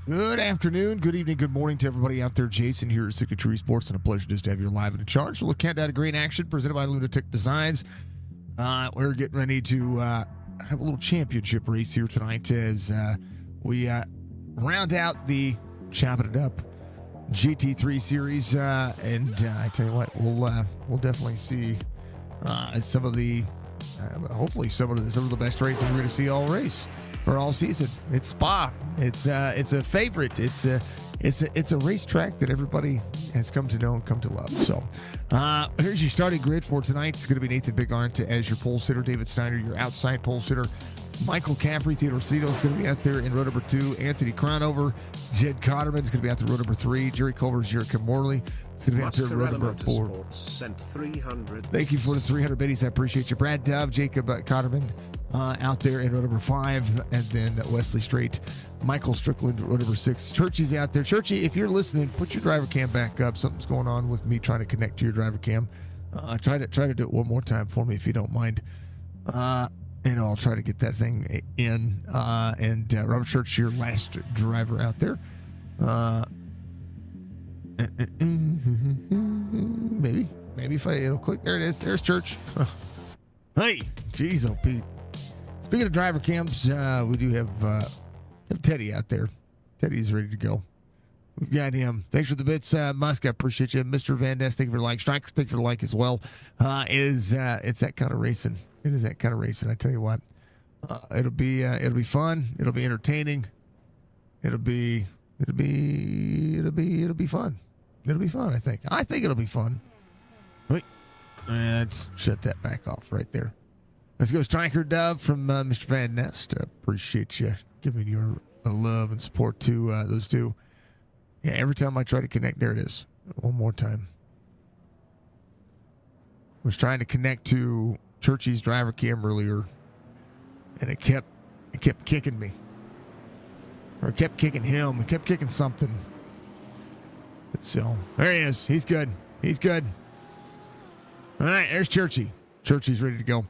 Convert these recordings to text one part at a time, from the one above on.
Good afternoon, good evening, good morning to everybody out there. Jason here at GT3 Esports, and a pleasure just to have you live and in charge. So we'll count down to green action presented by Lunatic Designs. We're getting ready to have a little championship race here tonight as we round out the Chopp'N It Up GT3 series. And I tell you what, we'll definitely see some of the hopefully some of the best races we're going to see all race or all season. It's Spa. It's a favorite. It's a racetrack that everybody has come to know and come to love. So here's your starting grid for tonight. It's going to be Nathan Bigart as your pole sitter, David Snyder your outside pole sitter, Michael Caffrey, Theodore Cito is going to be out there in row number 2, Anthony Cronover, Jed Cotterman is going to be out there in row number 3, Jerry Culver's Jericho Morley is going to be out there in row number 4. Sent 300. Thank you for the 300 biddies. I appreciate you. Brad Dove, Jacob Cotterman out there in row number 5, and then Wesley Strait, Michael Strickland, row number 6. Churchy's out there. Churchy, if you're listening, put your driver cam back up. Something's going on with me trying to connect to your driver cam. Try to do it one more time for me if you don't mind. And I'll try to get that thing in. And Robert Church, your last driver out there. Maybe if it'll click. There it is. There's Church. Hey, geez, oh Pete. Speaking of driver cams, we do have Teddy out there. Teddy's ready to go. We've got him. Thanks for the bits, Musk. I appreciate you, Mr. Van Ness. Thank you for the like. Striker, thank you for the like as well. It's that kind of racing. It is that kind of racing. I tell you what, it'll be fun. It'll be entertaining. It'll be fun. It'll be fun. I think it'll be fun. Wait, let's shut that back off right there. Let's go, Striker Dove from Mr. Van Nest. Appreciate you giving your love and support to those two. Yeah, every time I try to connect, there it is. One more time. I was trying to connect to Churchy's driver cam earlier, and it kept kicking me. Or it kept kicking him. It kept kicking something. So, there he is. He's good. All right, there's Churchy. Churchy's ready to go.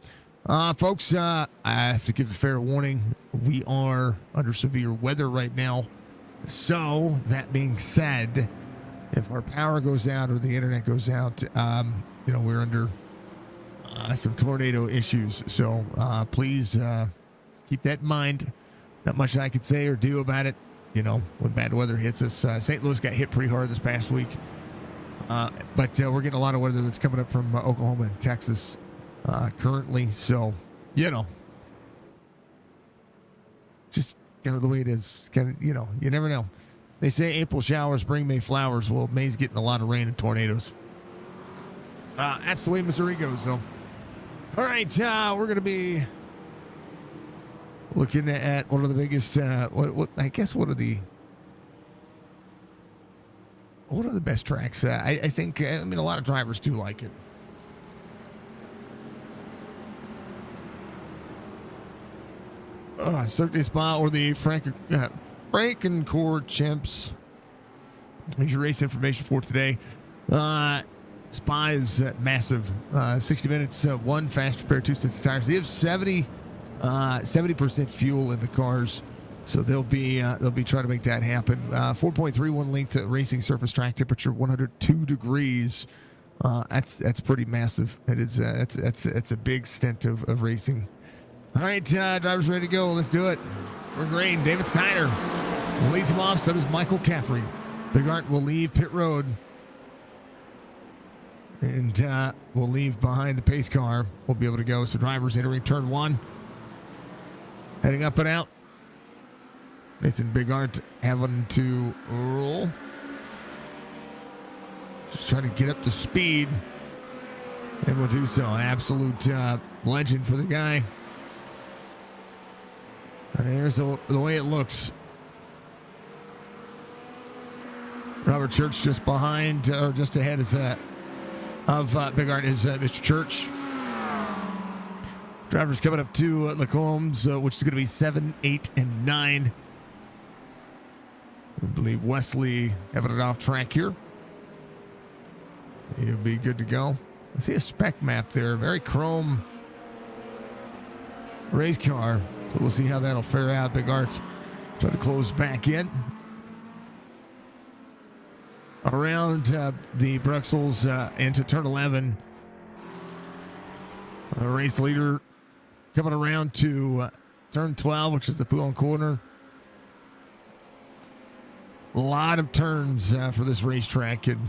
Folks, I have to give a fair warning. We are under severe weather right now. So, that being said, if our power goes out or the internet goes out, we're under some tornado issues. So, please keep that in mind. Not much I could say or do about it, when bad weather hits us. St. Louis got hit pretty hard this past week. But we're getting a lot of weather that's coming up from Oklahoma and Texas currently. So, just kind of the way it is. Kind of, you never know. They say April showers bring May flowers. Well, May's getting a lot of rain and tornadoes. That's the way Missouri goes, though. All right, we're going to be looking at one of the biggest, what are the best tracks? I think, a lot of drivers do like it. Cirque du Spa or the Frankencourt Champs. Here's your race information for today. Spa is massive. 60 minutes, one fast repair, 2 sets of tires. They have 70% fuel in the cars, so they'll be trying to make that happen. 4.31 length racing surface track, temperature 102 degrees. That's pretty massive. It is. It's a big stint of racing. All right, drivers ready to go. Let's do it. We're green. David Steiner leads them off. So does Michael Caffrey. Bigart will leave pit road. And we'll leave behind the pace car. We'll be able to go. So drivers entering turn 1. Heading up and out. Nathan Bigart having to roll. Just trying to get up to speed. And we'll do so. Absolute legend for the guy. There's the way it looks. Robert Church just behind, or just ahead of Bigart is Mr. Church. Drivers coming up to Lacombs, which is going to be 7, 8, and 9. I believe Wesley having it off track here. He'll be good to go. I see a spec map there. Very chrome race car. So we'll see how that'll fare out. Bigart trying to close back in. around the Bruxelles into turn 11. Race leader coming around to turn 12, which is the Poulon corner. A lot of turns for this racetrack, and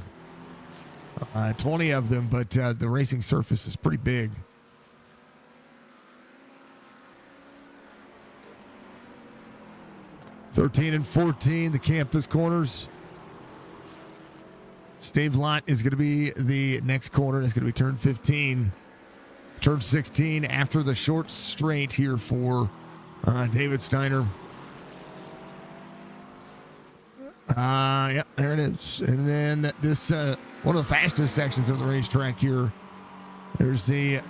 20 of them, but the racing surface is pretty big. (13 and 14), the campus corners. Stave Lot is going to be the next corner. That's going to be turn 15. Turn 16 after the short straight here for David Steiner. Yep, there it is. And then this, one of the fastest sections of the racetrack here. There's the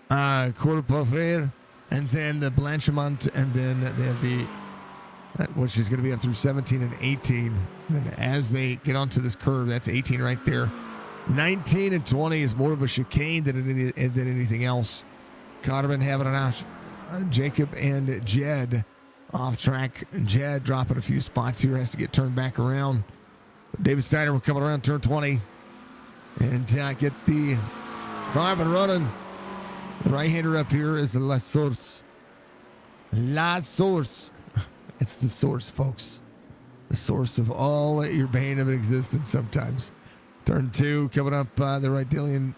Cour Poivrière, and then the Blanchimont, and then they have the, which is going to be up through 17 and 18. And as they get onto this curve, that's 18 right there. 19 and 20 is more of a chicane than anything else. Cotterman having it out. Jacob and Jed off track. Jed dropping a few spots here, has to get turned back around. David Steiner will come around turn 20 and get the car up and running. The right-hander up here is the La Source. La Source. It's the source, folks. The source of all your bane of existence sometimes. Turn 2 coming up the right Dillian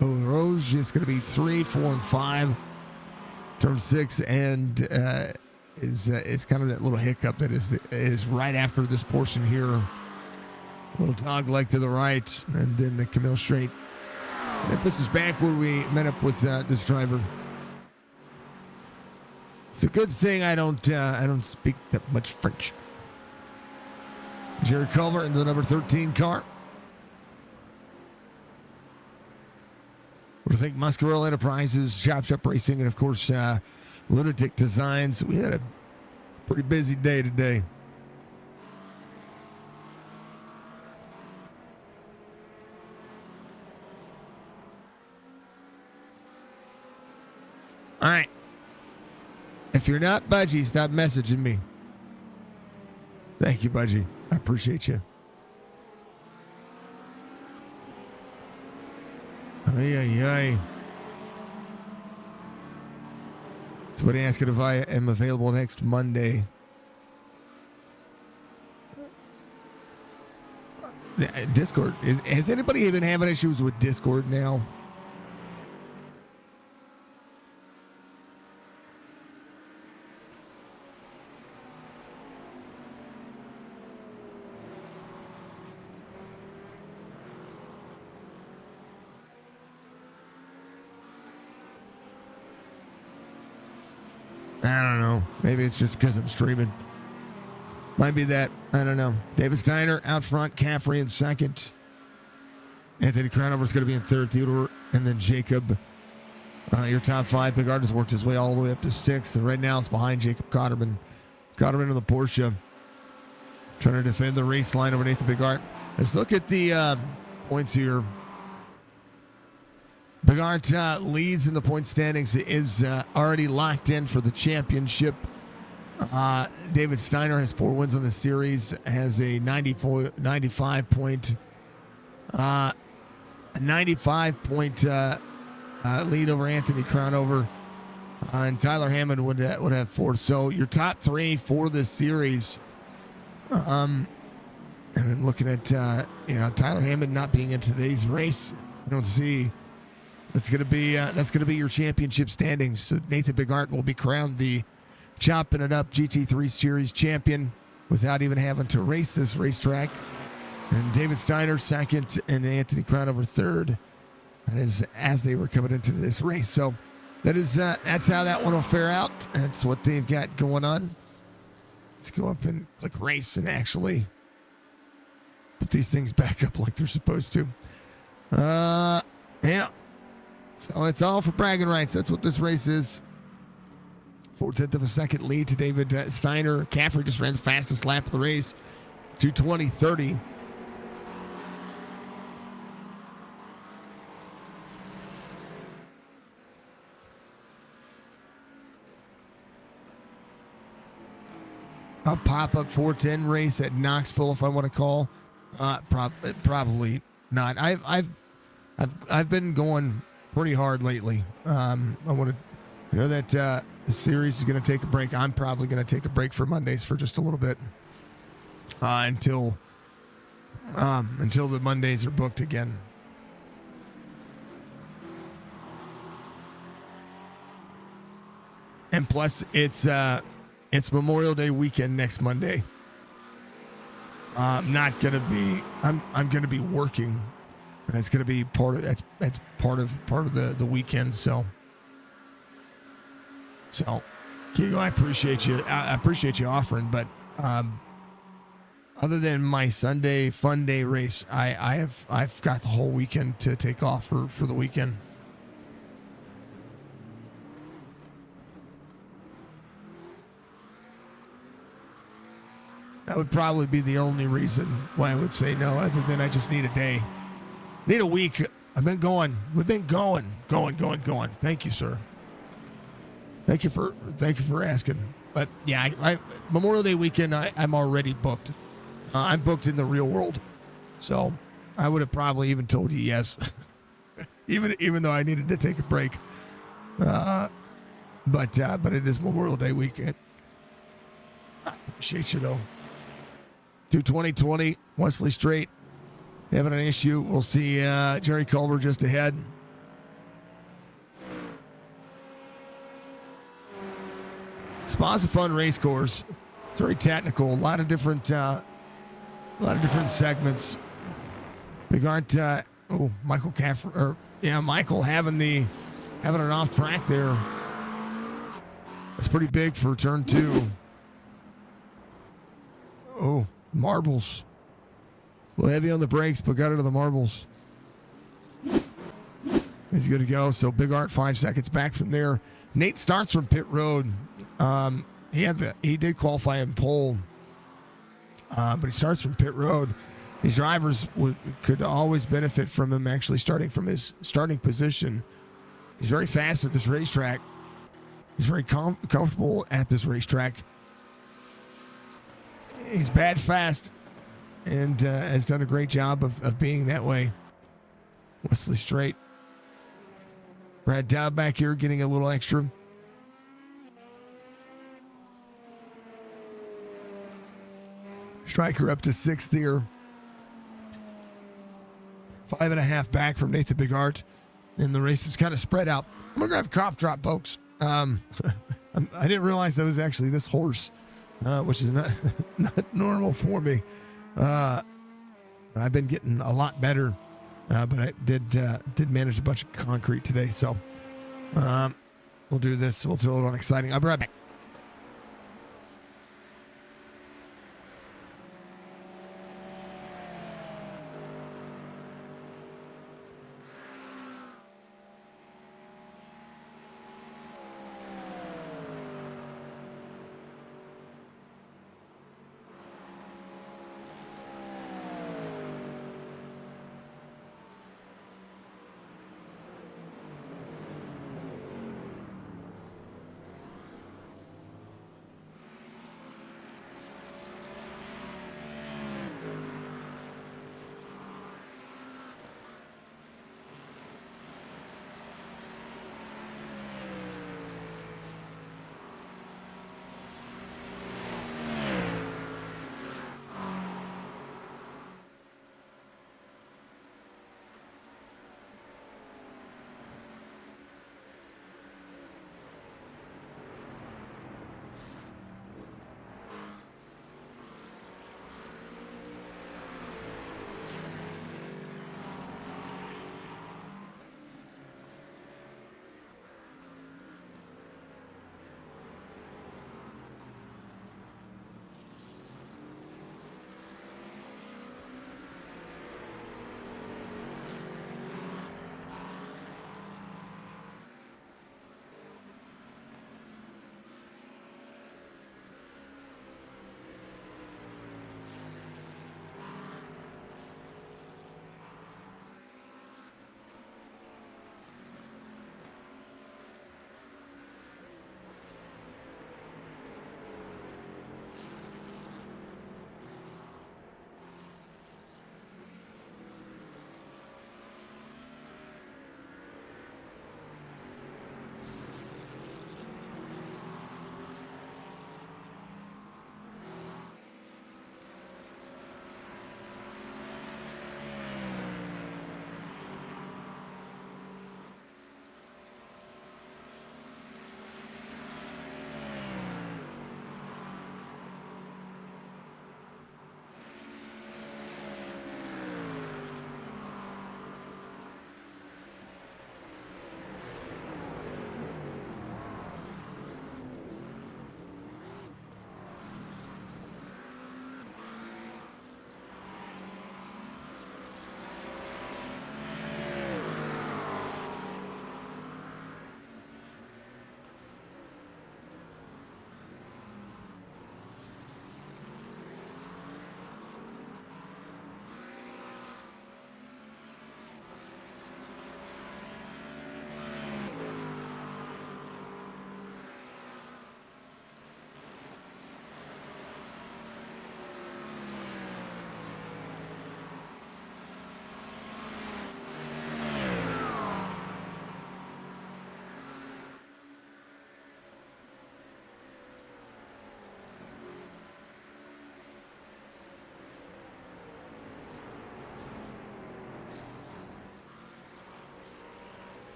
Rouge is going to be 3, 4, and 5. Turn 6 and it's kind of that little hiccup that is right after this portion here. A little dog leg to the right, and then the Camille Straight. That puts us back where we met up with this driver. It's a good thing I don't speak that much French. Jerry Culver into the number 13 car. We think Muscarel Enterprises, Chop Racing, and of course Lunatic Designs. We had a pretty busy day today. All right. If you're not Budgie, stop messaging me. Thank you, Budgie. I appreciate you. Ay. Somebody asking if I am available next Monday. Discord. Has anybody even having issues with Discord now? I don't know. Maybe it's just because I'm streaming. Might be that. I don't know. David Steiner out front. Caffrey in second. Anthony Crownover is going to be in third. Theodore and then Jacob. Your top 5. Bigard has worked his way all the way up to 6th. And right now it's behind Jacob Cotterman. Cotterman in the Porsche. Trying to defend the race line over Nathan Bigard. Let's look at the points here. Bigard leads in the point standings, is already locked in for the championship. David Steiner has 4 wins on the series, has a 95 point lead over Anthony Crownover, and Tyler Hammond would have 4. So your top 3 for this series. And then looking at Tyler Hammond not being in today's race, I don't see. That's gonna be your championship standings. So Nathan Bigart will be crowned the Chopp'N It Up GT3 Series champion without even having to race this racetrack. And David Steiner second, and Anthony Crownover third. That is as they were coming into this race. So that's how that one will fare out. That's what they've got going on. Let's go up and click race and actually put these things back up like they're supposed to. Yeah. So it's all for bragging rights. That's what this race is. 4/10 of a second lead to David Steiner. Caffrey just ran the fastest lap of the race, 2:20.30. A pop-up 410 race at Knoxville, if I want to call Probably not. I've been going pretty hard lately. I want to, that the series is going to take a break. I'm probably going to take a break for Mondays for just a little bit until the Mondays are booked again. And plus, it's Memorial Day weekend next Monday. I'm not gonna be. I'm gonna be working. That's gonna be part of that's part of the weekend. So, Kigo, I appreciate you. I appreciate you offering, but other than my Sunday fun day race, I've got the whole weekend to take off for the weekend. That would probably be the only reason why I would say no, other than I just need a day. Need a week. I've been going. We've been going. Thank you, sir. Thank you for asking. But yeah, I Memorial Day weekend, I'm already booked. I'm booked in the real world. So I would have probably even told you yes. even though I needed to take a break. But it is Memorial Day weekend. I appreciate you though. To 2020, Wesley Strait having an issue. We'll see Jerry Culver just ahead. Spa's a fun race course. It's very technical. A lot of different segments. Big Art. Michael Caffrey. Michael having an off track there. That's pretty big for turn 2. Oh, marbles. A little heavy on the brakes, but got into the marbles. He's good to go. So Big Art 5 seconds back from there. Nate starts from pit road. He did qualify in pole, but he starts from pit road. These drivers could always benefit from him actually starting from his starting position. He's very fast at this racetrack. He's very comfortable at this racetrack. He's bad fast and has done a great job of being that way. Wesley Strait. Brad Dowd back here getting a little extra. Striker up to 6th here. 5.5 back from Nathan Big Art. And the race is kind of spread out. I'm going to grab a cough drop, folks. I didn't realize that was actually this horse, which is not normal for me. I've been getting a lot better, but I did manage a bunch of concrete today. So we'll do this. We'll throw it on exciting. I'll be right back.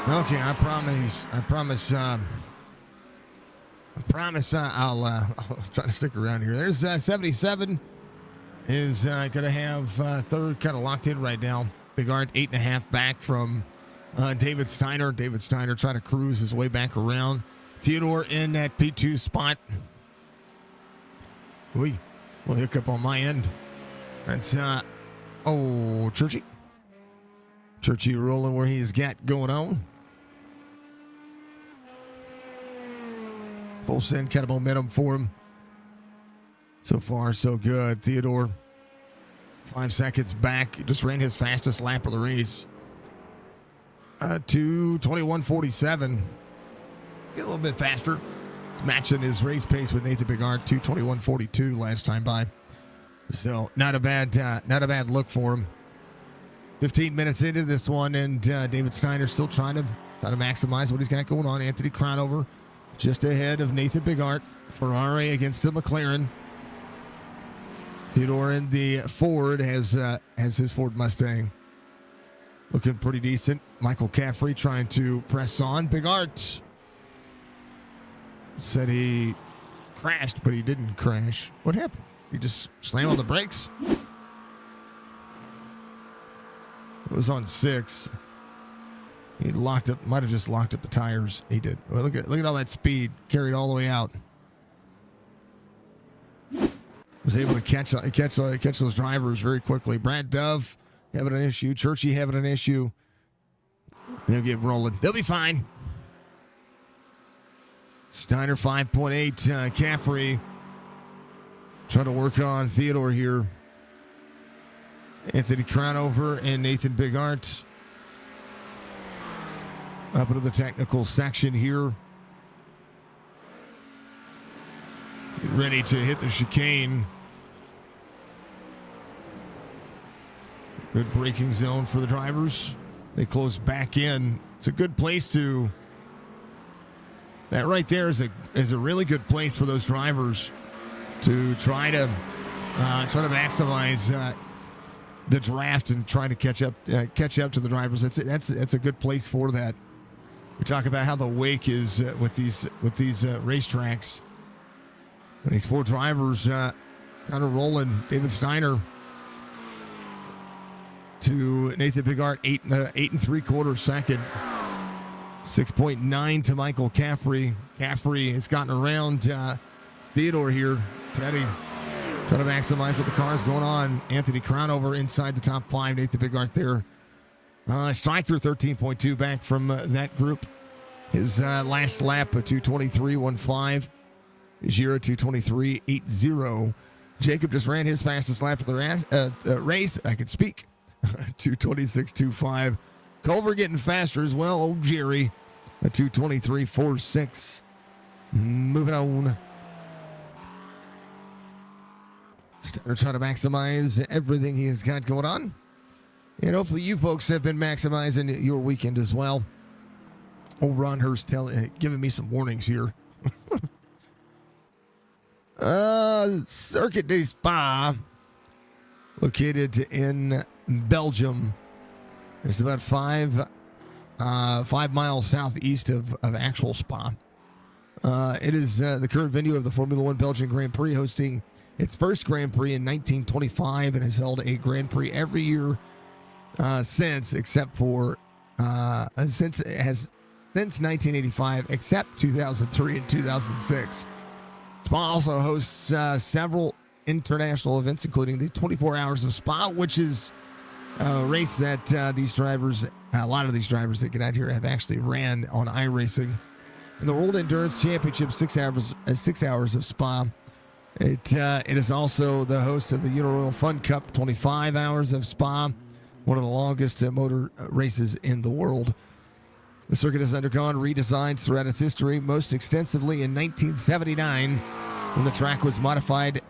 Okay, I promise. I'll try to stick around here. There's 77 is going to have third kind of locked in right now. Big Art 8.5 back from David Steiner. David Steiner trying to cruise his way back around. Theodore in that P2 spot. Well, hiccup on my end. That's Churchy. Churchy rolling where he's got going on. Full send kind of momentum for him. So far, so good. Theodore, 5 seconds back. Just ran his fastest lap of the race. 2:21.47. Get a little bit faster. It's matching his race pace with Nathan Bigard. 2:21.42 last time by. So not a bad look for him. 15 minutes into this one, and David Steiner still trying to maximize what he's got going on. Anthony Cronover just ahead of Nathan Bigart. Ferrari against the McLaren. Theodore in the Ford has his Ford Mustang. Looking pretty decent. Michael Caffrey trying to press on. Bigart said he crashed, but he didn't crash. What happened? He just slammed on the brakes? It was on 6. He might have just locked up the tires. He did. Well, look at all that speed carried all the way out. Was able to catch those drivers very quickly. Brad Dove having an issue. Churchy having an issue. They'll get rolling. They'll be fine. Steiner 5.8. Caffrey trying to work on Theodore here. Anthony Cronover and Nathan Bigart up into the technical section here. Ready to hit the chicane. Good braking zone for the drivers. They close back in. It's a good place to. That right there is a really good place for those drivers to try to maximize the draft and trying to catch up to the drivers. That's a good place for that. We talk about how the wake is with these racetracks. And these 4 drivers kind of rolling. David Steiner to Nathan Bigart, 8 3/4 second. 6.9 to Michael Caffrey. Caffrey has gotten around Theodore here. Teddy trying to maximize what the car is going on. Anthony Cronover inside the top 5. Nathan Bigart there. Stryker 13.2 back from that group. His last lap, a 2:23.15. Gira 2:23.80. Jacob just ran his fastest lap of the race. I can speak. 2:26.25. Culver getting faster as well. Old Jerry, a 2:23.46. Moving on. Steiner trying to maximize everything he has got going on. And hopefully you folks have been maximizing your weekend as well. Old Ron Hurst giving me some warnings here. Circuit de Spa, located in Belgium. It's about 5 miles southeast of actual Spa. It is the current venue of the Formula One Belgian Grand Prix, hosting its first Grand Prix in 1925 and has held a Grand Prix every year since 1985, except 2003 and 2006. Spa also hosts several international events, including the 24 Hours of Spa, which is a race that a lot of these drivers that get out here have actually ran on iRacing. And the World Endurance Championship, 6 hours of Spa. It is also the host of the Uniroyal Fun Cup, 25 Hours of Spa, one of the longest motor races in the world. The circuit has undergone redesigns throughout its history, most extensively in 1979, when the track was modified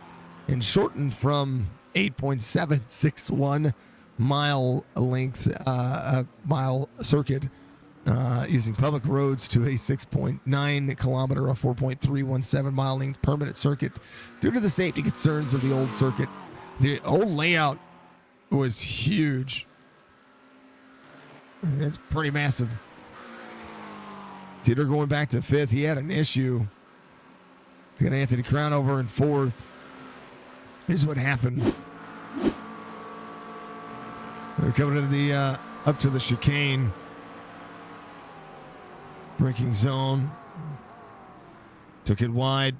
and shortened from 8.761 mile length mile circuit using public roads to a 6.9 kilometer or 4.317 mile length permanent circuit due to the safety concerns of the old circuit. The old layout was huge. It's pretty massive. Theodore going back to fifth. He had an issue. Got Anthony Crownover in fourth. Here's what happened. They're coming into the up to the chicane. Braking zone. Took it wide.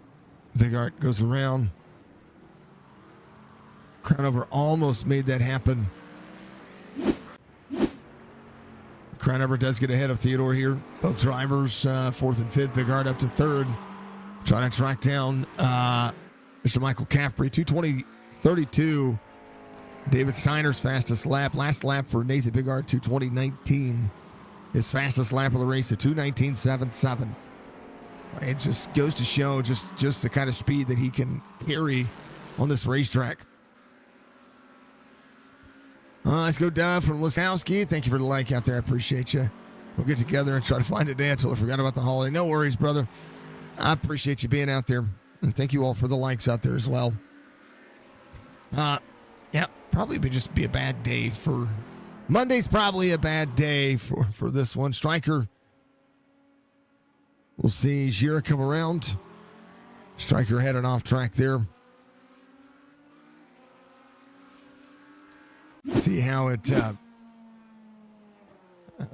Big Art goes around. Crownover almost made that happen. Crownover does get ahead of Theodore here. Both drivers, fourth and fifth. Big Art up to third. Trying to track down Mr. Michael Caffrey. 2:20.32. David Steiner's fastest lap. Last lap for Nathan Big Art, 2:20.19. His fastest lap of the race at 2:19.77. It just goes to show just the kind of speed that he can carry on this racetrack. Let's go down from Lisowski. Thank you for the like out there. I appreciate you. We'll get together and try to find a day until I forgot about the holiday. No worries, brother. I appreciate you being out there. And thank you all for the likes out there as well. Yeah, probably just be a bad day for... Monday's probably a bad day for this one. Stryker. We'll see Gira come around. Stryker heading off track there. See how it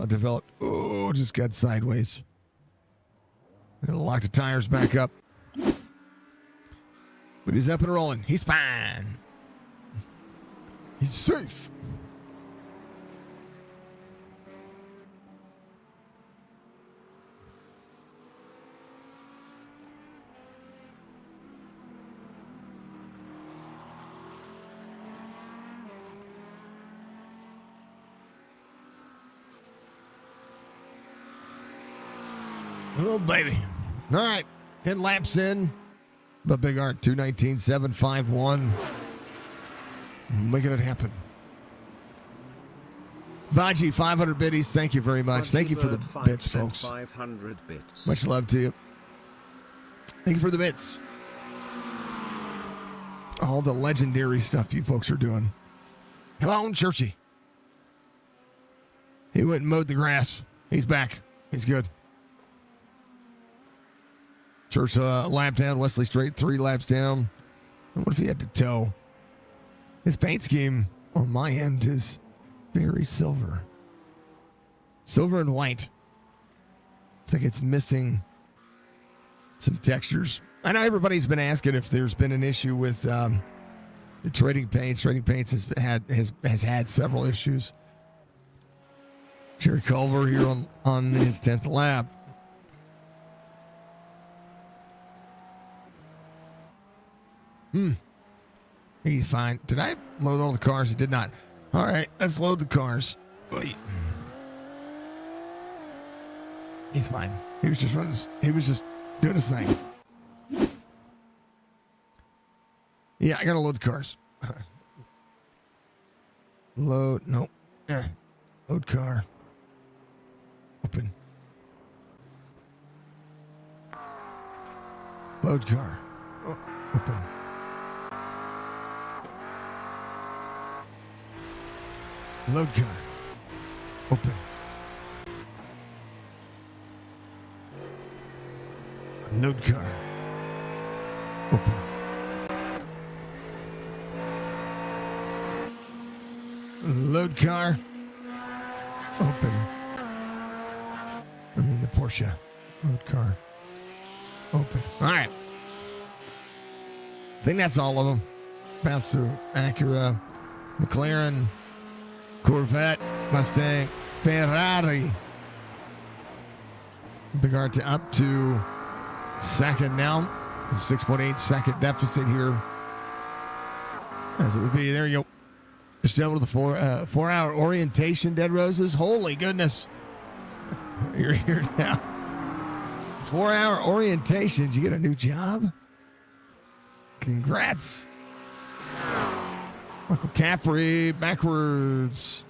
developed. Oh, just got sideways. It'll lock the tires back up. But he's up and rolling. He's fine. He's safe. Oh, baby. All right. 10 laps in. But Big Art, 2:19.751. Making it happen. Baji, 500 biddies. Thank you very much. Thank you for the bits, folks. 500 bits. Much love to you. Thank you for the bits. All the legendary stuff you folks are doing. Hello, Churchy. He went and mowed the grass. He's back. He's good. Church lap down. Wesley Straight 3 laps down. What if he had to tow? His paint scheme on my end is very silver. Silver and white. It's like it's missing some textures. I know everybody's been asking if there's been an issue with the Trading Paints. Trading Paints has had several issues. Jerry Culver here on his 10th lap. He's fine. Did I load all the cars? I did not. All right, let's load the cars. Wait. He's fine. He was just running. He was just doing his thing. Yeah, I gotta load the cars. Load. Nope. Load car. Open. Load car. Oh, open. Load car. Open. Load car. Open. Load car. Open. And then the Porsche. Load car. Open. All right. I think that's all of them. Bounce through Acura, McLaren, Corvette, Mustang, Ferrari. Big Art up to second now. 6.8 second deficit here. As it would be. There you go. Just down with the 4 hour orientation, Dead Roses. Holy goodness. You're here now. 4 hour orientation. Did you get a new job? Congrats. Michael Caffrey backwards.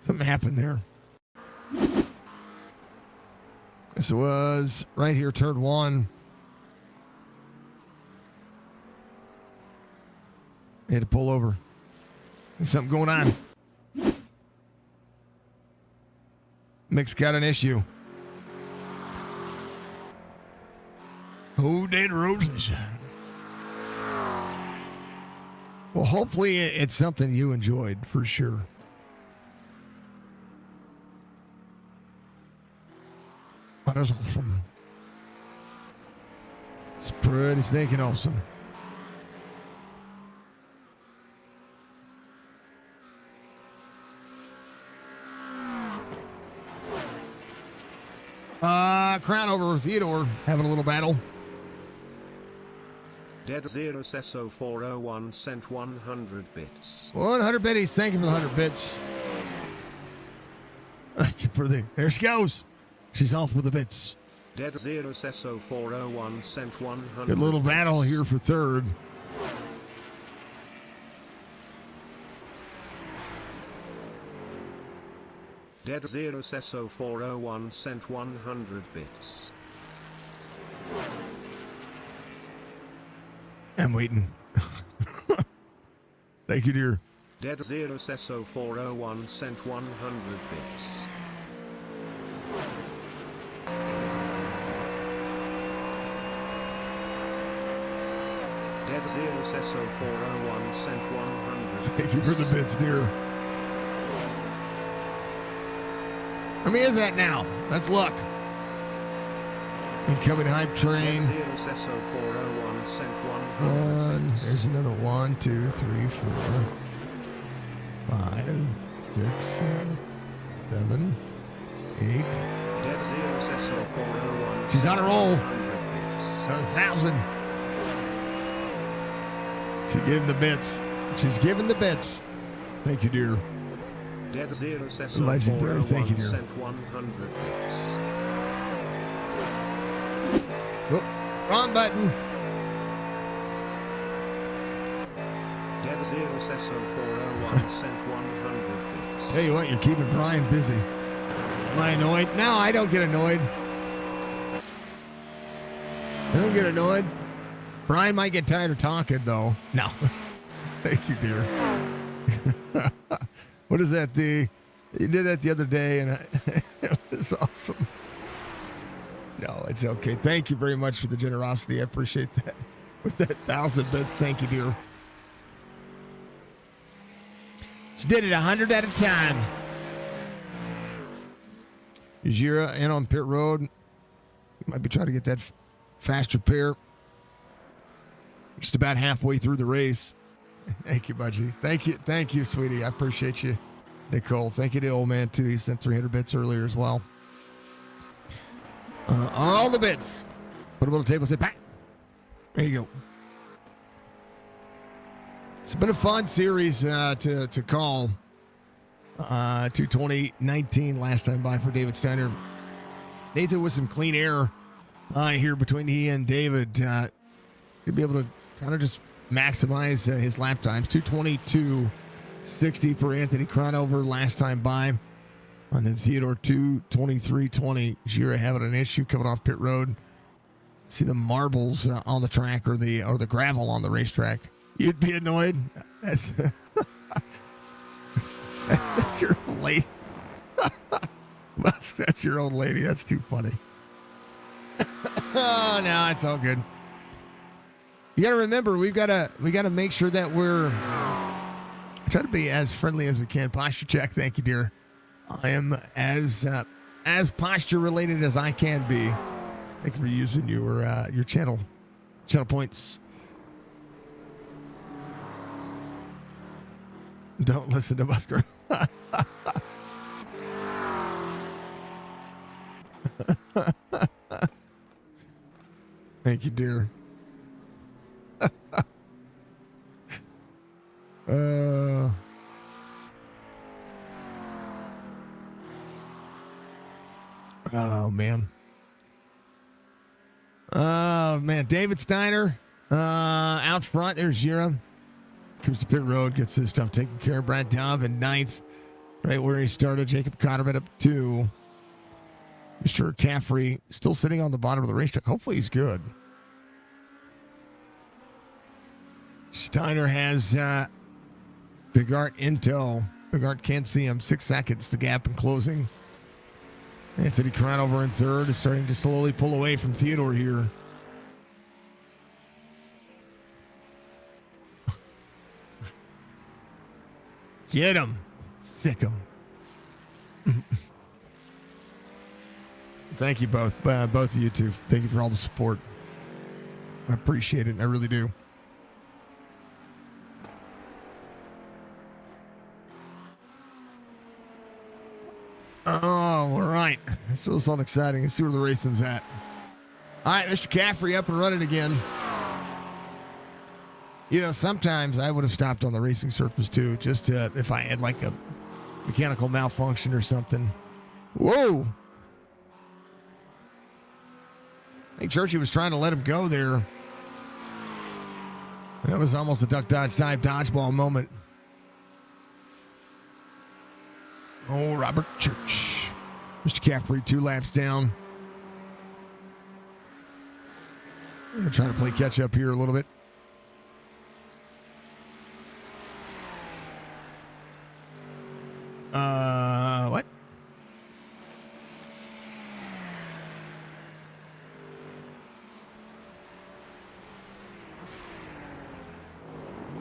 Something happened there. This was right here, turn 1. They had to pull over. There's something going on. Mick's got an issue. Whole day to roses. Well, hopefully it's something you enjoyed for sure. That is awesome. It's pretty stinking awesome. Crown over Theodore having a little battle. Dead Zero Sesso 401 sent 100 bits. 100 biddies. Thank you for the 100 bits. Thank you for there she goes. She's off with the bits. Dead Zero Sesso 401 sent 100. Good little battle here for third. Dead Zero Sesso 401 sent 100 bits. I'm waiting. Thank you, dear. Dead Zero Sesso 401 sent 100 bits. Dead Zero Sesso 401 sent 100 bits. Thank you for the bits, dear. How many is that now? That's luck. Incoming hype train. Dead Zero Sesso 401 sent 100 One. bits. There's another 1, 2, 3, 4, 5, 6, 7, 8. Dead Zero Sesso 401. She's on a roll. 100 bits. 1,000. She's giving the bits. She's giving the bits. Thank you, dear. Dead Zero Sesso Legendary. 401 Thank you, dear. sent 100 bits. Oh, wrong button. Dead Zero Sesso 401 sent 100 bits. Tell you what, you're keeping Brian busy. Am I annoyed? No, I don't get annoyed. I don't get annoyed. Brian might get tired of talking, though. No. Thank you, dear. What is that? You did that the other day, and it was awesome. No, it's okay. Thank you very much for the generosity. I appreciate that. With that 1,000 bits, thank you, dear. She did it 100 at a time. Jira in on pit road. You might be trying to get that fast repair. Just about halfway through the race. Thank you, Budgie. Thank you, sweetie. I appreciate you, Nicole. Thank you to old man too. He sent 300 bits earlier as well. All the bits. Put them on the table. Say back. There you go. It's been a fun series to call. 2019 last time by for David Steiner. Nathan with some clean air here between he and David. He'll be able to kind of just maximize his lap times. 2:22.60 for Anthony Cronover last time by. And then Theodore 2:23.20. Jira having an issue coming off pit road. See the marbles on the track or the gravel on the racetrack. You'd be annoyed. That's that's your old lady. That's your old lady. That's too funny. Oh no, it's all good. You got to remember, we got to make sure that we're try to be as friendly as we can. Posture check, thank you, dear. I am as posture related as I can be. Thank you for using your channel points. Don't listen to Musker. Thank you, dear. Oh man, David Steiner out front. There's Jira. Comes to pit road, gets his stuff taken care of. Brad Dove in ninth, right where he started. Jacob Connerman up 2. Mr. Caffrey still sitting on the bottom of the racetrack. Hopefully he's good. Steiner has Bigart in tow. Bigart can't see him. 6 seconds, the gap in closing. Anthony Cronover in third is starting to slowly pull away from Theodore here. Get him. Sick him. Thank you both of you two. Thank you for all the support. I appreciate it. I really do. Oh, all right. This was so exciting. Let's see where the racing's at. All right, Mr. Caffrey up and running again. You know, sometimes I would have stopped on the racing surface too, just to, if I had like a mechanical malfunction or something. Whoa. I think Churchy was trying to let him go there. That was almost a duck dodge dive dodgeball moment. Oh, Robert Church. Mr. Caffrey 2 laps down. We're going to try to play catch up here a little bit. What?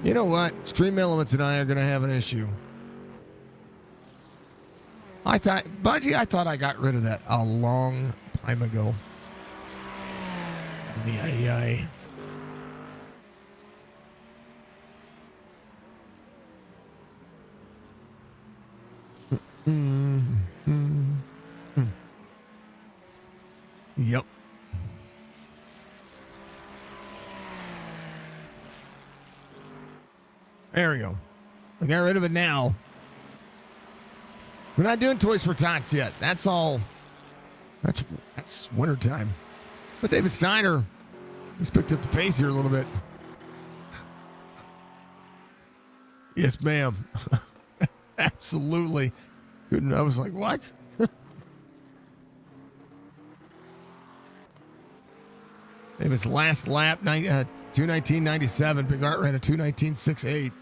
You know what? Stream Elements and I are going to have an issue. Budgie, I thought I got rid of that a long time ago. Yeah. Yep. There we go. I got rid of it now. We're not doing Toys for Tots yet. That's all. That's wintertime. But David Steiner has picked up the pace here a little bit. Yes, ma'am. Absolutely. I was like, what? David's last lap, 2:19.97. Big Art ran a 2:19.68.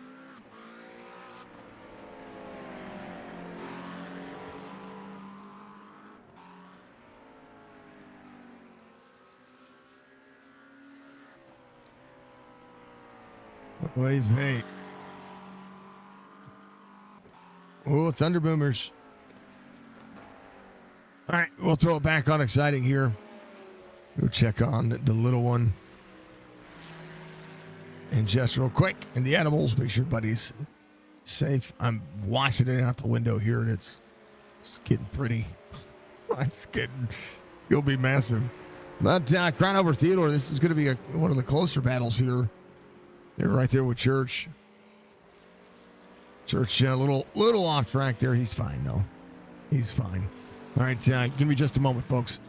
Wave 8. Oh, Thunder Boomers. All right, we'll throw it back on exciting here. We'll check on the little one. And just real quick, and the animals, make sure everybody's safe. I'm watching it out the window here, and it's getting pretty. It'll be massive. But Crown over Theodore, this is going to be one of the closer battles here. They're right there with Church. Church, a little off track there. He's fine, though. He's fine. All right, give me just a moment, folks.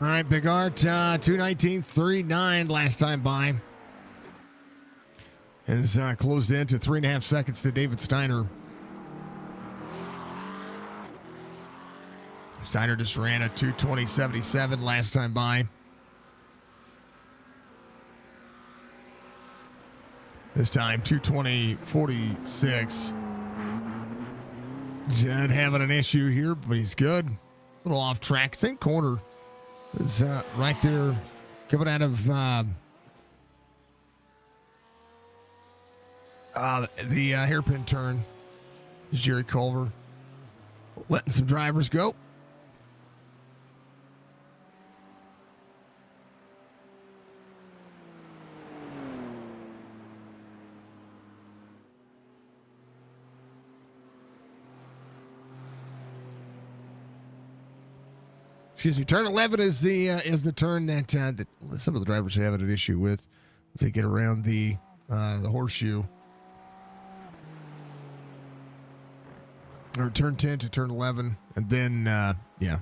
All right, Big Art, 2:19.39 last time by. Is closed in to 3.5 seconds to David Steiner. Steiner just ran a 2:20.77 last time by. This time 2:20.46. Judd having an issue here, but he's good. A little off track. Same corner. It's right there coming out of the hairpin turn. Is Jerry Culver letting some drivers go. Excuse me. Turn 11 is the turn that some of the drivers are having an issue with as they get around the horseshoe. Or turn 10 to turn 11, and then yeah, a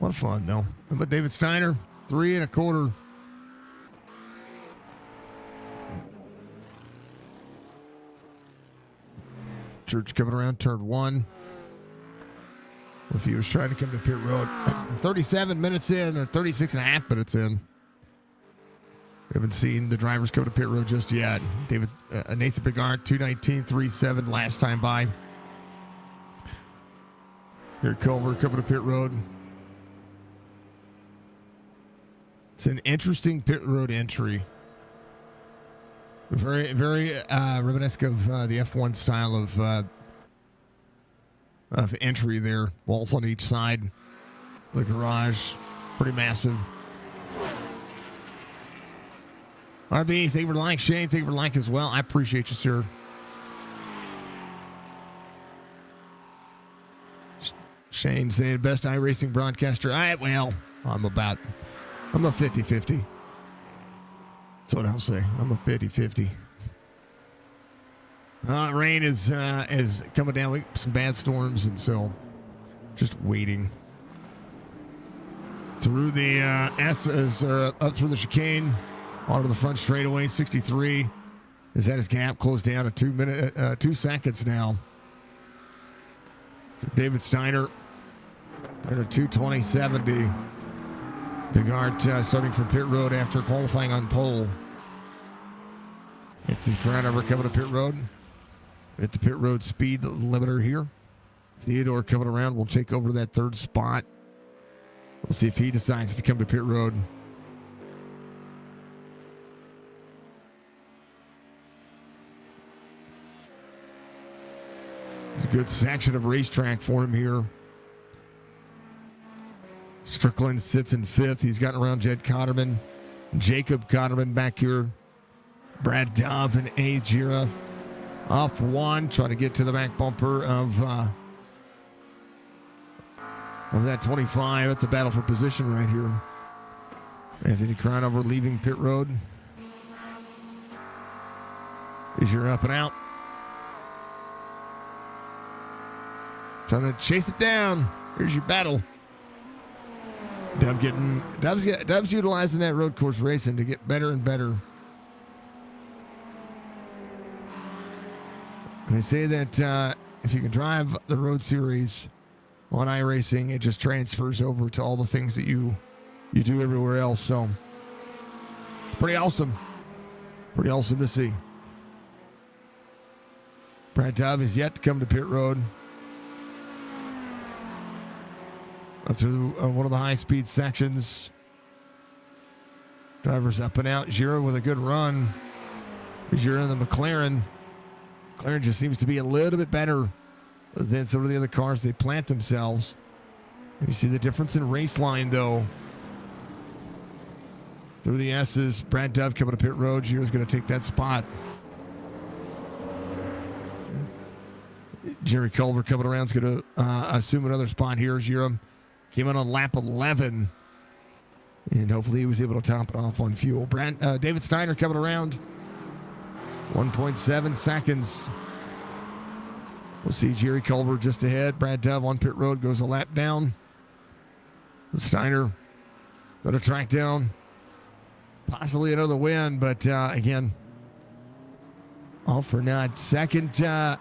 lot of fun though. But David Steiner, 3 1/4. Church coming around turn 1. If he was trying to come to pit road, 37 minutes in, or 36.5 minutes in. We haven't seen the drivers come to pit road just yet. Nathan Bigart, 2:19.37 last time by. Here Culver coming to pit road. It's an interesting pit road entry. Very, very reminiscent of the F1 style of entry there. Walls on each side. The garage, pretty massive. RB, thank you for the like. Shane, thank you for the like as well. I appreciate you, sir. Shane saying best iRacing broadcaster. I'm a 50-50. That's what I'll say. I'm a 50-50. Rain is coming down. We some bad storms, and so just waiting through the up through the chicane onto the front straightaway. 63 has had his gap closed down to 2 seconds now. So David Steiner at a 2:20.70. Bigart starting from pit road after qualifying on pole. Anthony Crowder coming to pit road. At the pit road speed limiter here. Theodore coming around will take over that 3rd spot. We'll see if he decides to come to pit road. It's a good section of racetrack for him here. Strickland sits in 5th. He's gotten around Jed Cotterman. Jacob Cotterman back here. Brad Dove and A. Gira off 1, trying to get to the back bumper of that 25. That's a battle for position right here. Anthony Cronover leaving pit road. Is your up and out. Trying to chase it down. Here's your battle. Dove's utilizing that road course racing to get better and better. And they say that if you can drive the road series on iRacing, it just transfers over to all the things that you do everywhere else. So it's pretty awesome. Pretty awesome to see. Brad Dove is yet to come to pit road. Up to one of the high-speed sections. Drivers up and out. Giro with a good run. Giro in the McLaren. McLaren just seems to be a little bit better than some of the other cars. They plant themselves. And you see the difference in race line, though. Through the S's, Brad Dove coming to pit road. Giro's going to take that spot. Jerry Culver coming around is going to assume another spot here. Giro came in on lap 11, and hopefully he was able to top it off on fuel. David Steiner coming around, 1.7 seconds. We'll see Jerry Culver just ahead. Brad Dove on pit road goes a lap down. Steiner going to track down possibly another win, but again, all for naught. Second of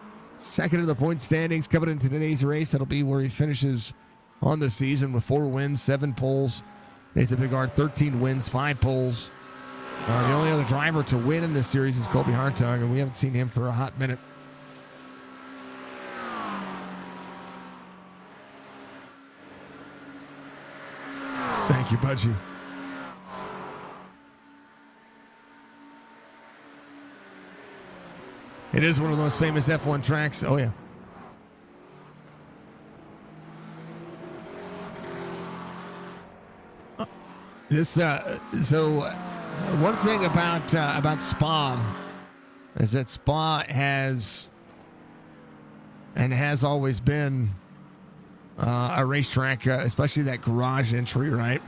the point standings coming into today's race. That'll be where he finishes on the season with 4 wins, 7 poles. Nathan Bigard, 13 wins, 5 poles. The only other driver to win in this series is Colby Hartog, and we haven't seen him for a hot minute. Thank you, Budgie. It is one of the most famous F1 tracks. Oh, yeah. One thing about Spa is that Spa has always been a racetrack, especially that garage entry, right?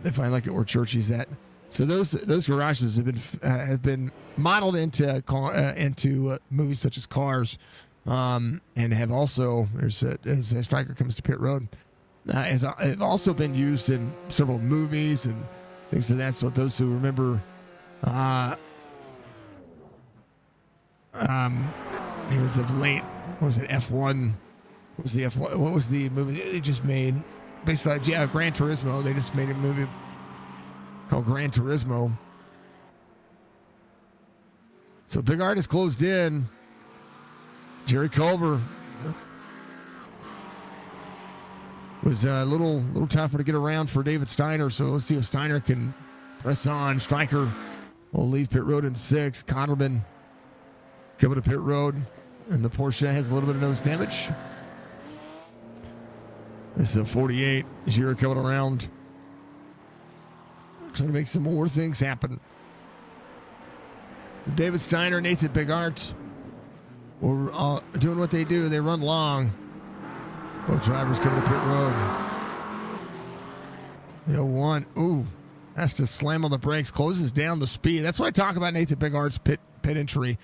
If I look at where Churchy's at, so those garages have been modeled into movies such as Cars, and have also as Striker comes to pit road. Have also been used in several movies and things of that sort. Those who remember, he was of late. What was it? F1. What was the F1? What was the movie they just made? Based on Gran Turismo. They just made a movie called Gran Turismo. So Big Art is closed in. Jerry Culver was a little tougher to get around for David Steiner, so let's see if Steiner can press on. Stryker will leave pit road in 6. Cotterman coming to pit road, and the Porsche has a little bit of nose damage. This is a 48. Giro coming around, trying to make some more things happen. David Steiner, Nathan Bigart were doing what they do. They run long. Both drivers coming to pit road. The 1, ooh, has to slam on the brakes, closes down the speed. That's what I talk about Nathan Bigart's pit entry.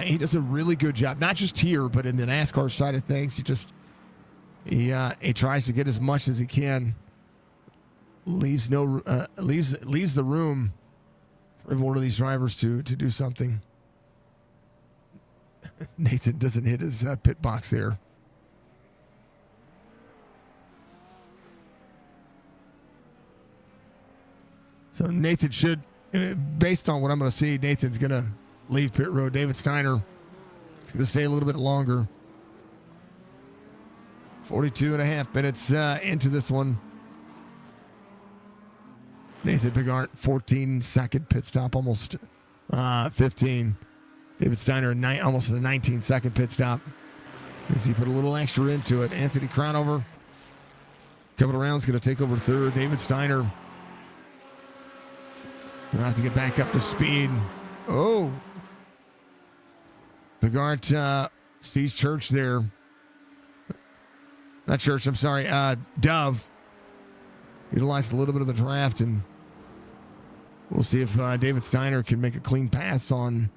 He does a really good job, not just here, but in the NASCAR side of things. He tries to get as much as he can. Leaves the room for one of these drivers to do something. Nathan doesn't hit his pit box there. So Nathan should, based on what I'm going to see, Nathan's going to leave pit road. David Steiner is going to stay a little bit longer. 42 and a half minutes into this one. Nathan Bigart, 14-second pit stop, almost 15. David Steiner, almost a 19-second pit stop. As he put a little extra into it. Anthony Crownover coming around is going to take over third. David Steiner will have to get back up to speed. Oh. Bigart sees Church there. Not Church, I'm sorry. Dove utilized a little bit of the draft, and we'll see if David Steiner can make a clean pass on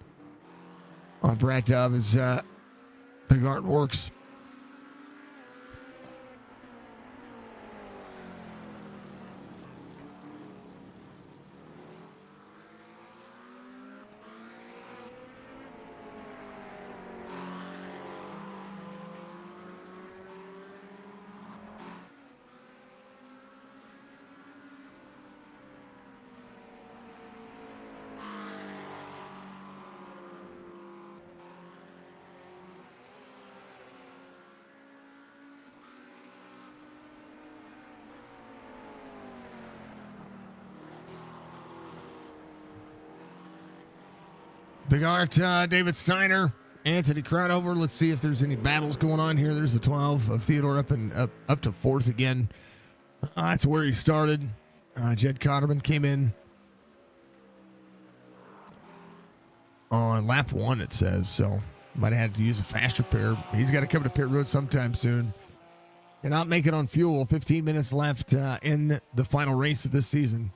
Brad Dove as Bigart works. Bigart, David Steiner, Anthony Crownover. Let's see if there's any battles going on here. There's the 12 of Theodore up to 4th again. That's where he started. Jed Cotterman came in on lap 1, it says, so might have had to use a faster pair. He's got to come to pit road sometime soon. Cannot make it on fuel. 15 minutes left in the final race of this season.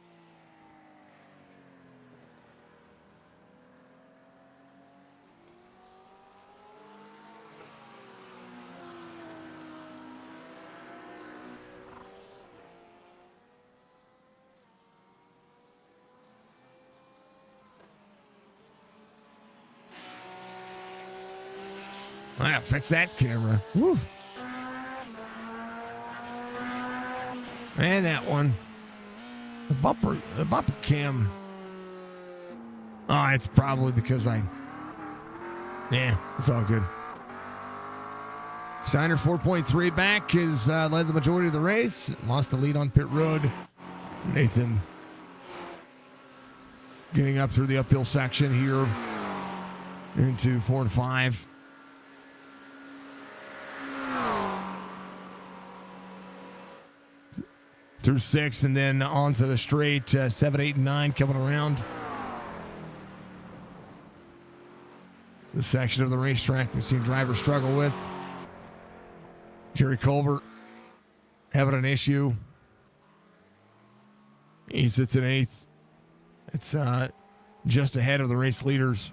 I gotta fix that camera. Woo. And that one. The bumper cam. Oh, it's probably because it's all good. Steiner 4.3 back has led the majority of the race. Lost the lead on pit road. Nathan getting up through the uphill section here into 4 and 5. Through 6 and then on to the straight 7, 8, and 9 coming around. The section of the racetrack we've seen drivers struggle with. Jerry Culver having an issue. He sits in 8th. It's just ahead of the race leaders.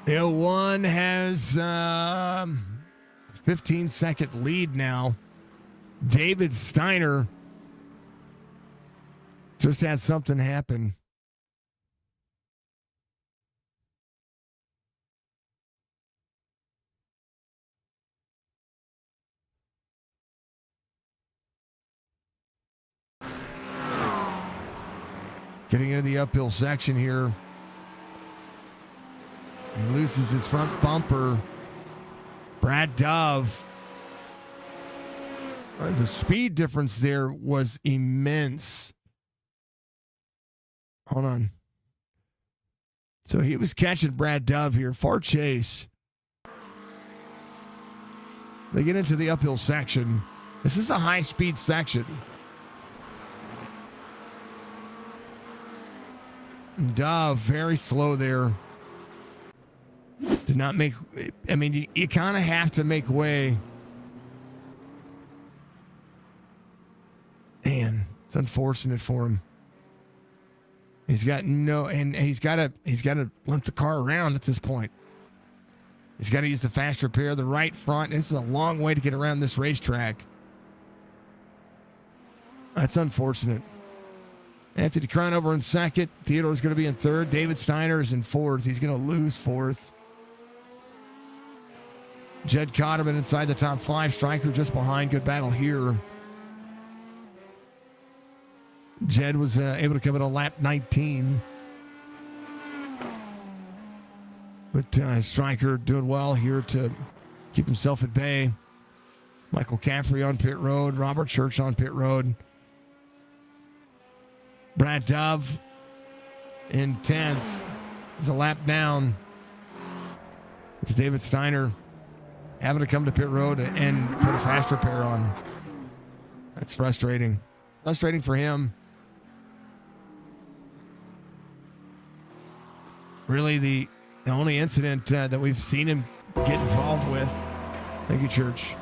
L1 has 15-second lead now. David Steiner just had something happen. Getting into the uphill section here. He loses his front bumper. Brad Dove. The speed difference there was immense. Hold on. So he was catching Brad Dove here. Far chase. They get into the uphill section. This is a high-speed section. Dove, very slow there. Did not make... I mean, you kind of have to make way. Man, it's unfortunate for him. He's got no... And he's got to limp the car around at this point. He's got to use the fast repair, the right front. This is a long way to get around this racetrack. That's unfortunate. Anthony Cronover in second. Theodore's going to be in third. David Steiner is in fourth. He's going to lose fourth. Jed Cotterman inside the top 5. Stryker just behind. Good battle here. Jed was able to come in on lap 19. But Stryker doing well here to keep himself at bay. Michael Caffrey on pit road. Robert Church on pit road. Brad Dove in 10th. There's a lap down. It's David Steiner having to come to pit road and put a fast repair on. That's frustrating. Frustrating for him. Really the only incident that we've seen him get involved with. Thank you, Church.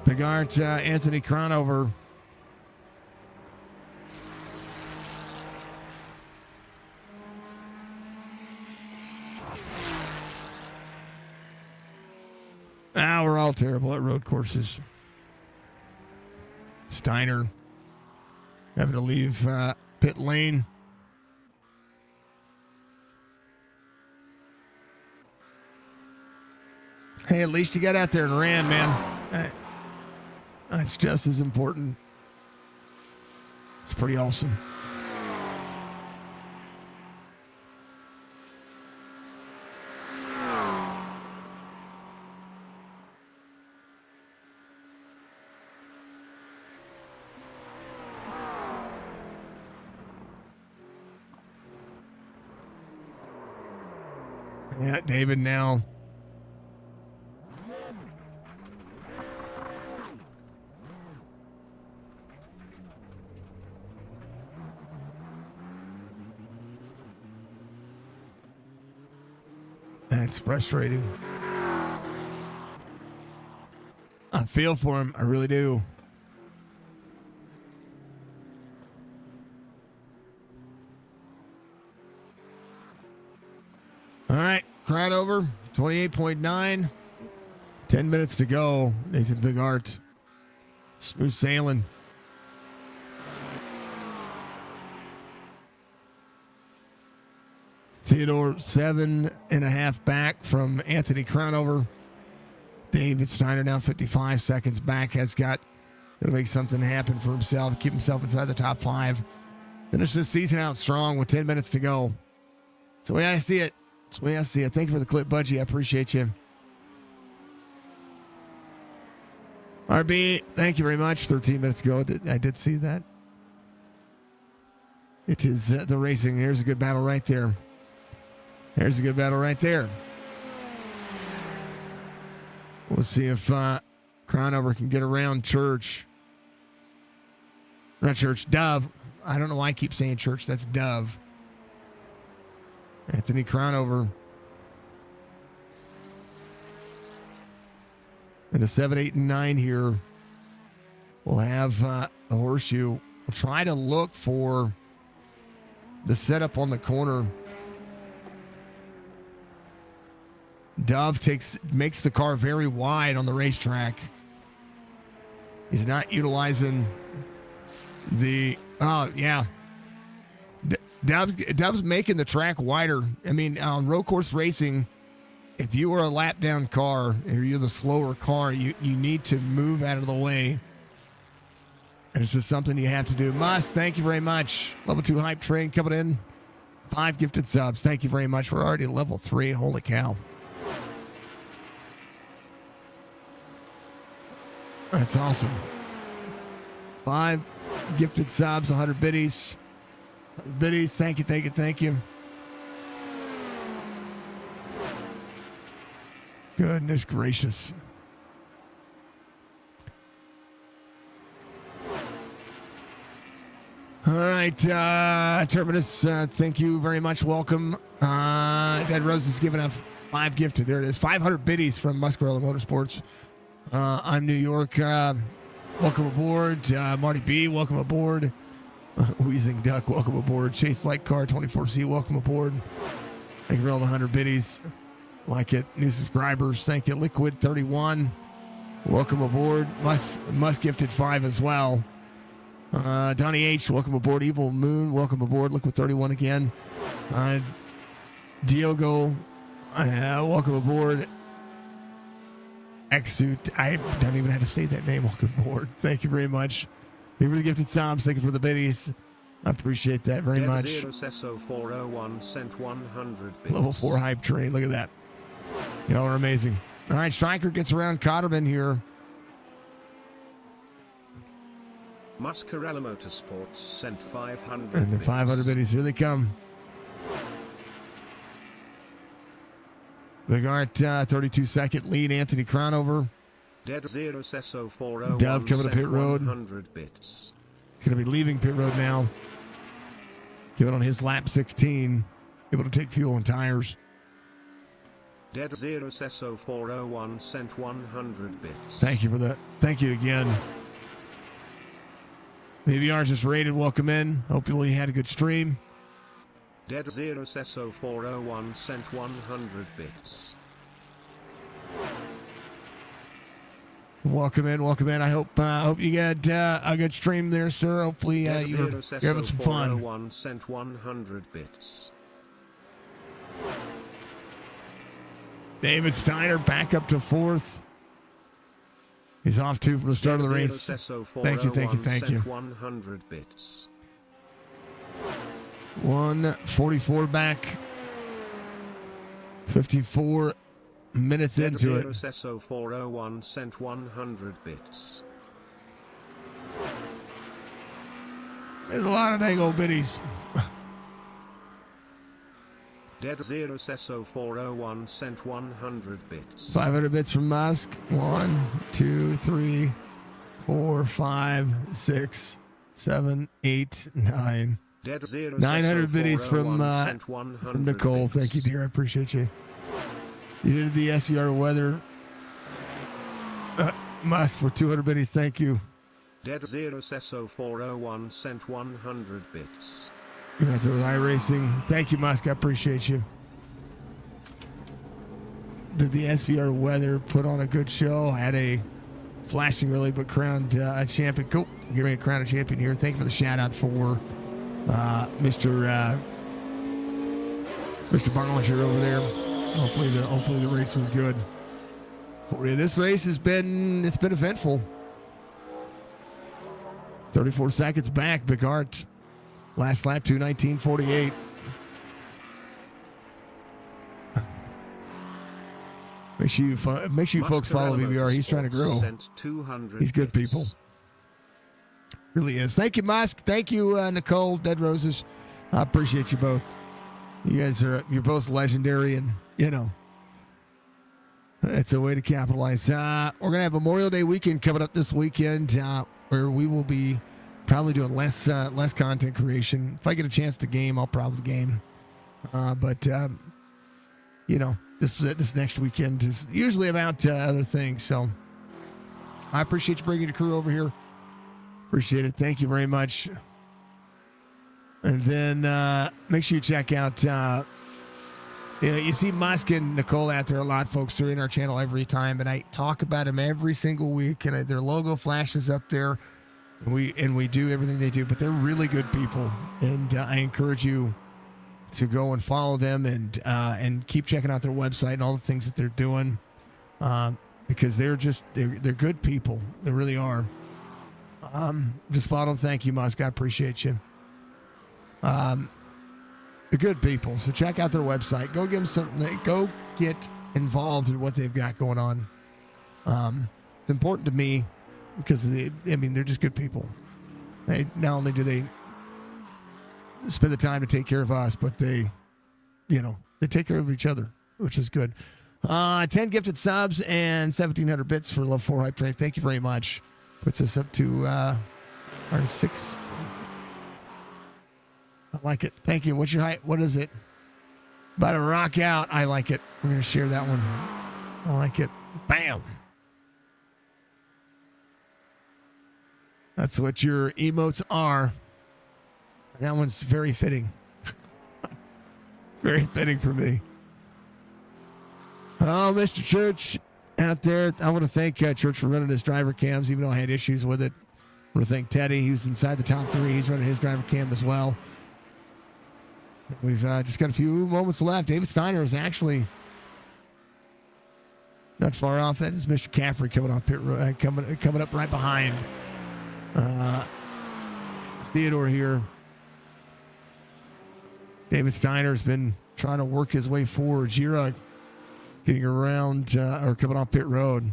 Big Art, Anthony Cronover. We're all terrible at road courses. Steiner having to leave pit lane. Hey, at least you got out there and ran, man. That's just as important. It's pretty awesome. Yeah, David now. That's frustrating. I feel for him. I really do. All right. Crowd over. 28.9. 10 minutes to go. Nathan Big Art. Smooth sailing. Theodore 7.5 back from Anthony Cronover. David Steiner now 55 seconds back. Has got to make something happen for himself, keep himself inside the top 5. Finish this season out strong with 10 minutes to go. That's the way I see it. That's the way I see it. Thank you for the clip, Budgie. I appreciate you. RB, thank you very much. 13 minutes ago, I did see that. It is the racing. Here's a good battle right there. There's a good battle right there. We'll see if Cronover can get around Church. Not Church, Dove. I don't know why I keep saying Church. That's Dove. Anthony Cronover. And a 7, 8, and 9 here. We'll have the horseshoe. We'll try to look for the setup on the corner. Dove makes the car very wide on the racetrack. He's not utilizing the... Oh, yeah. Dove's making the track wider. I mean, on road course racing, if you are a lap down car, or you're the slower car, you need to move out of the way. And it's just something you have to do. Must, thank you very much. Level 2 hype train coming in. 5 gifted subs. Thank you very much. We're already at level 3. Holy cow. That's awesome. 5 gifted subs, 100 biddies. Biddies, thank you, thank you, thank you. Goodness gracious. All right, Terminus, thank you very much. Welcome. Dead Rose is giving up 5 gifted. There it is. 500 biddies from Muscarella Motorsports. I'm New York. Welcome aboard. Marty B, welcome aboard. Wheezing Duck, welcome aboard. Chase Light Car 24C, welcome aboard. Thank you for all the 100 biddies. Like it. New subscribers, thank you. Liquid 31, welcome aboard. Must gifted 5 as well. Donnie H, welcome aboard. Evil Moon, welcome aboard. Liquid 31 again. Diogo, welcome aboard. Exuit, I don't even have to say that name. Welcome aboard. Thank you very much. Thank you for the gifted subs. Thank you for the biddies. I appreciate that very much. 401 sent 100 bits. Level 4 hype train. Look at that. Y'all are amazing. All right, Stryker gets around Cotterman here. Muscarella Motorsports sent 500 And the 500 biddies. Here they come. Big Art, 32-second lead. Anthony Cronover. Dead 0 Sesso 401 Dove coming to pit road. 100 bits. He's going to be leaving pit road now. Given on his lap 16. Able to take fuel and tires. Dead 0 Sesso 401 sent 100 bits. Thank you for that. Thank you again. VBR just rated. Welcome in. Hopefully you had a good stream. Dead 0 Sesso 401 sent 100 bits. Welcome in, welcome in. I hope you got a good stream there, sir. Hopefully you're having some fun. 401 sent 100 bits. David Steiner back up to 4th. He's off 2 from the start of the race. Thank you, thank you, thank you. 100 bits. 144 back. 54 minutes into it. Sesso 401 sent 100 bits. There's a lot of dang old biddies. Dead 0 Sesso 401 sent 100 bits. 500 bits from Musk. 1, 2, 3, 4, 5, 6, 7, 8, 9. 900 biddies from Nicole. Bits. Thank you, dear. I appreciate you. You did the SER weather. Must for 200 biddies. Thank you. Dead 0 Sesso 401 sent 100 bits. You're out there with iRacing. Thank you, Musk. I appreciate you. Did the SVR weather put on a good show? Had a flashing relay, but crowned a champion. Cool. Getting ready to crown a champion here. Thank you for the shout out for Mr. Mr. Barlinger over there. Hopefully the race was good for you. This race it's been eventful. 34 seconds back, Bigart. Last lap, 2:19.48. Make sure you folks follow VBR. He's trying to grow. He's good people. Really is. Thank you, Musk. Thank you, Nicole, Dead Roses. I appreciate you both. You're both legendary, and it's a way to capitalize. We're gonna have Memorial Day weekend coming up this weekend, where we will be probably doing less content creation. If I get a chance to game, I'll probably game. But this next weekend is usually about other things. So I appreciate you bringing the crew over here. Appreciate it. Thank you very much. And then make sure you check out, you see Musk and Nicole out there a lot, folks. They're in our channel every time, and I talk about them every single week. And their logo flashes up there, and we do everything they do. But they're really good people, and I encourage you to go and follow them and keep checking out their website and all the things that they're doing, because they're good people. They really are. Just follow them. Thank you, Musk. I appreciate you. They're good people. So check out their website. Go give them something. Go get involved in what they've got going on. It's important to me because they're just good people. They not only do they spend the time to take care of us, but they take care of each other, which is good. 10 gifted subs and 1,700 bits for Love 4 Hype Train. Thank you very much. Puts us up to our 6. I like it. Thank you. What's your height? What is it? About to rock out. I like it. We're going to share that one. I like it. Bam. That's what your emotes are. That one's very fitting. Very fitting for me. Oh, Mr. Church out there. I want to thank Church for running his driver cams, even though I had issues with it. I want to thank Teddy. He was inside the top 3. He's running his driver cam as well. We've just got a few moments left. David Steiner is actually not far off. That is Mr. Caffrey coming off coming up right behind Theodore here. David Steiner's been trying to work his way forward. Gira getting around or coming off pit road.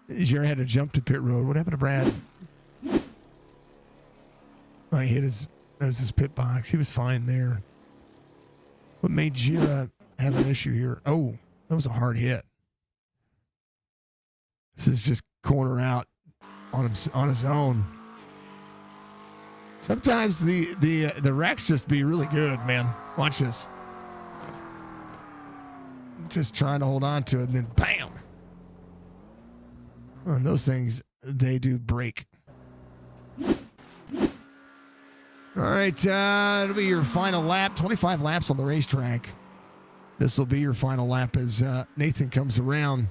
Gira had to jump to pit road. What happened to Brad? Oh, he hit his pit box. He was fine there. What made Gira have an issue here? Oh, that was a hard hit. This is just corner out on his own. Sometimes the wrecks just be really good, man. Watch this. Just trying to hold on to it, and then bam. And those things, they do break. All right, it'll be your final lap. 25 laps on the racetrack. This will be your final lap as Nathan comes around.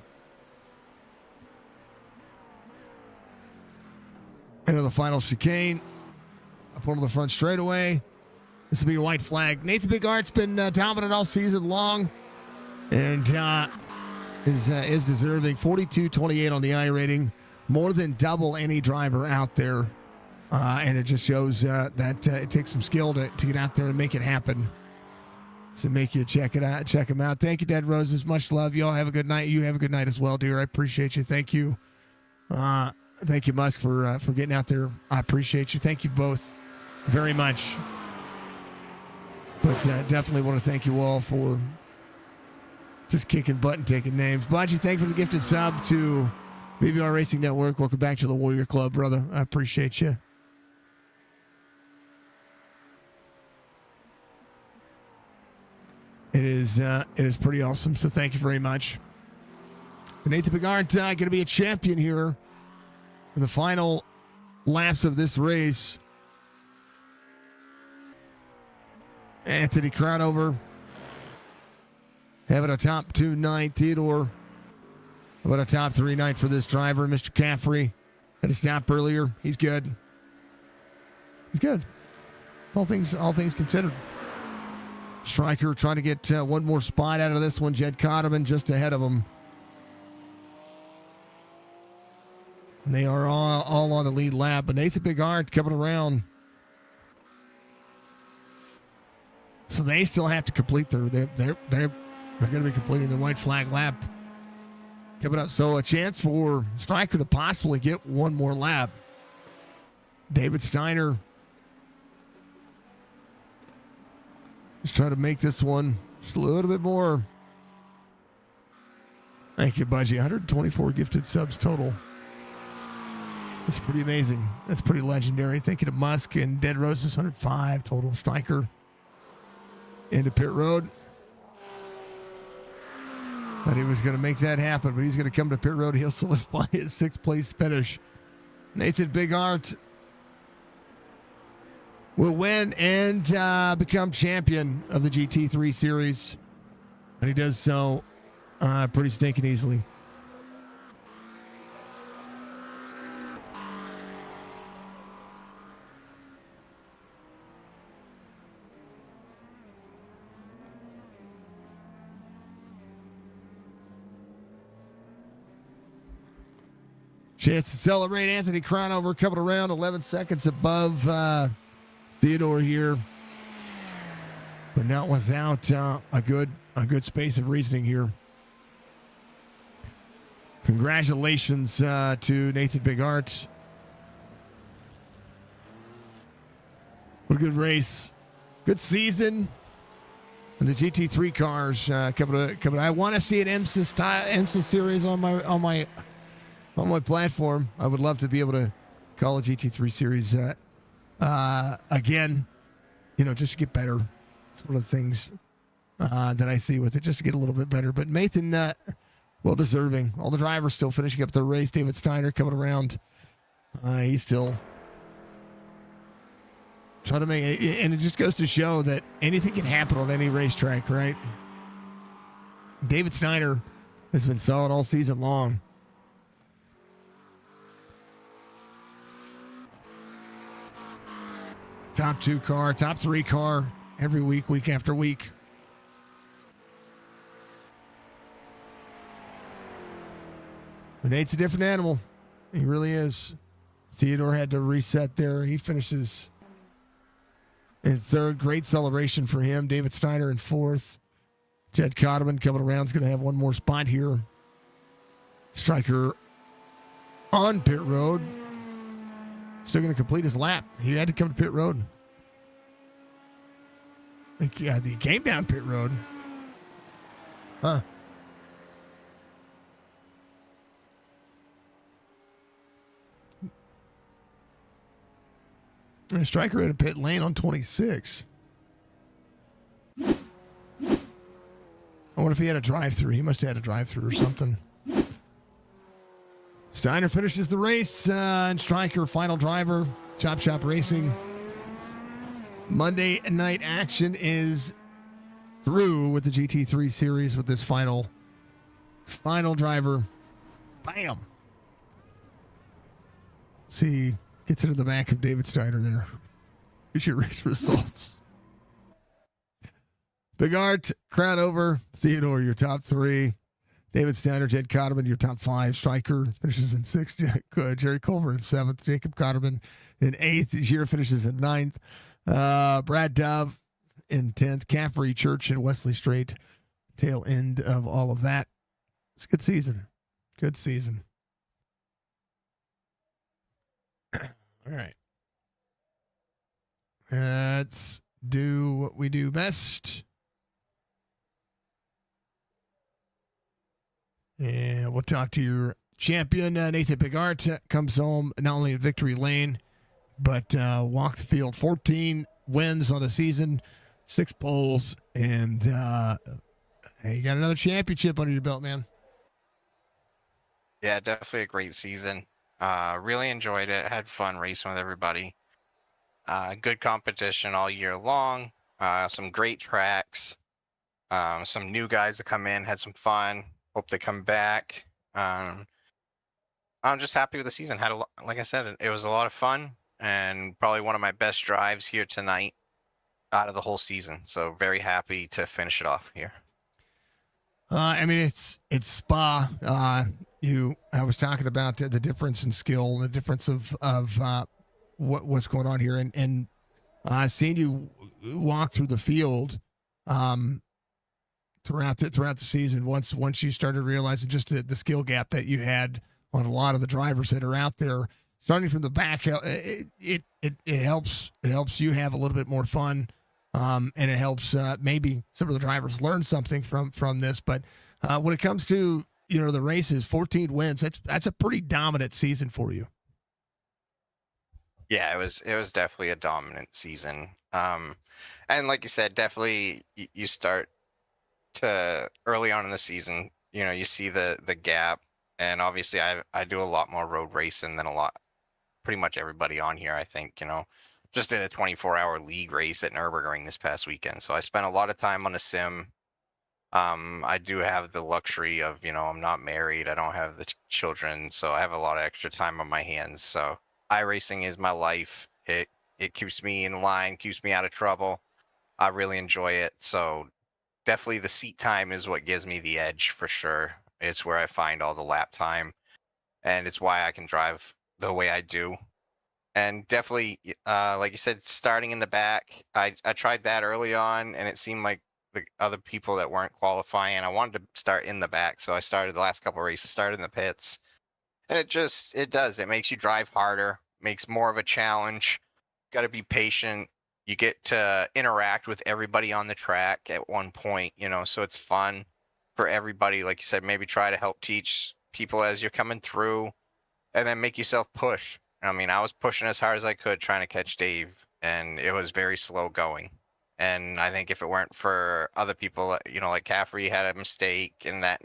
Into the final chicane. Up onto the front straightaway. This will be your white flag. Nathan Bigart's been dominant all season long, and is deserving. 42-28 on the iRating, more than double any driver out there, and it just shows that it takes some skill to get out there and make it happen. So make you check him out. Thank you, Dead Roses. Much love. Y'all have a good night. You have a good night as well, dear. I appreciate you. Thank you. Thank you, Musk, for getting out there. I appreciate you. Thank you both very much. But definitely want to thank you all for just kicking butt and taking names. Baji, thank you for the gifted sub to VBR Racing Network. Welcome back to the Warrior Club, brother. I appreciate you. It is pretty awesome. So thank you very much. Nathan Bigart going to be a champion here in the final laps of this race. Anthony Crowdover having a top 2 night. Theodore about a top 3 night for this driver. Mr. Caffrey had a stop earlier. He's good. He's good. All things considered. Striker trying to get one more spot out of this one. Jed Cotterman just ahead of him. And they are all on the lead lap, but Nathan Bigart coming around. So they still have to complete they're going to be completing the white flag lap coming up. So a chance for Striker to possibly get one more lap. David Steiner just trying to make this one just a little bit more. Thank you, Budgie. 124 gifted subs total. That's pretty amazing. That's pretty legendary. Thinking of Musk and Dead Roses, 105 total. Striker into pit road. Thought he was going to make that happen, but he's going to come to pit road. He'll solidify his 6th place finish. Nathan Bigart will win and become champion of the GT3 series. And he does so pretty stinking easily. Chance to celebrate. Anthony Cronover coming around 11 seconds above Theodore here, but not without a good space of reasoning here. Congratulations to Nathan Bigart. What a good race, good season. And the GT3 cars coming. I want to see an IMSA series on my platform. I would love to be able to call a GT3 series again, just to get better. It's one of the things that I see with it, just to get a little bit better. But Nathan, well deserving. All the drivers still finishing up their race. David Steiner coming around. He's still trying to make it, and it just goes to show that anything can happen on any racetrack, right? David Steiner has been solid all season long. Top 2 car, top 3 car every week after week. But Nate's a different animal. He really is. Theodore had to reset there. He finishes in 3rd. Great celebration for him. David Steiner in 4th. Jed Cotterman coming around is going to have one more spot here. Striker on pit road. Still going to complete his lap. He had to come to pit road. I think he came down pit road. Huh. And Striker had a pit lane on 26. I wonder if he had a drive-through. He must have had a drive-through or something. Steiner finishes the race, and Striker, final driver, Chop Shop Racing. Monday night action is through with the GT3 series with this final driver. Bam! See, gets into the back of David Steiner there. Here's your race results. Bigart, Crownover, Theodore, your top 3. David Steiner, Jed Cotterman, your top 5. Striker finishes in 6th. Jerry Culver in 7th. Jacob Cotterman in 8th. Giro finishes in 9th. Brad Dove in 10th. Caffrey, Church, and Wesley Strait. Tail end of all of that. It's a good season. Good season. All right. Let's do what we do best. And we'll talk to your champion. Nathan Bigart comes home not only in victory lane, but walked the field. 14 wins on the season, 6 poles, and hey, you got another championship under your belt, man. Yeah, definitely a great season. Really enjoyed it. Had fun racing with everybody. Good competition all year long. Some great tracks. Some new guys that come in, had some fun. Hope they come back. I'm just happy with the season. Like I said, it was a lot of fun and probably one of my best drives here tonight. out of the whole season. So very happy to finish it off here. I mean, it's Spa. I was talking about the difference in skill, the difference of what's going on here, and seeing you walk through the field throughout the season. Once you started realizing just the skill gap that you had on a lot of the drivers that are out there, starting from the back, it helps you have a little bit more fun. And it helps maybe some of the drivers learn something from this. But when it comes to the races, 14 wins, that's a pretty dominant season for you. Yeah, it was definitely a dominant season. And like you said, definitely you start to early on in the season. You see the gap, and obviously I do a lot more road racing than pretty much everybody on here. I think just did a 24-hour league race at Nürburgring this past weekend, so I spent a lot of time on a sim. I do have the luxury of, I'm not married. I don't have the children, so I have a lot of extra time on my hands. So iRacing is my life. It keeps me in line, keeps me out of trouble. I really enjoy it. So definitely the seat time is what gives me the edge for sure. It's where I find all the lap time, and it's why I can drive the way I do. And definitely, like you said, starting in the back, I tried that early on, and it seemed like the other people that weren't qualifying, I wanted to start in the back. So I started the last couple of races, started in the pits. And it makes you drive harder, makes more of a challenge. Got to be patient. You get to interact with everybody on the track at one point, so it's fun for everybody. Like you said, maybe try to help teach people as you're coming through, and then make yourself push. I mean, I was pushing as hard as I could trying to catch Dave, and it was very slow going. And I think if it weren't for other people, like Caffrey had a mistake, and that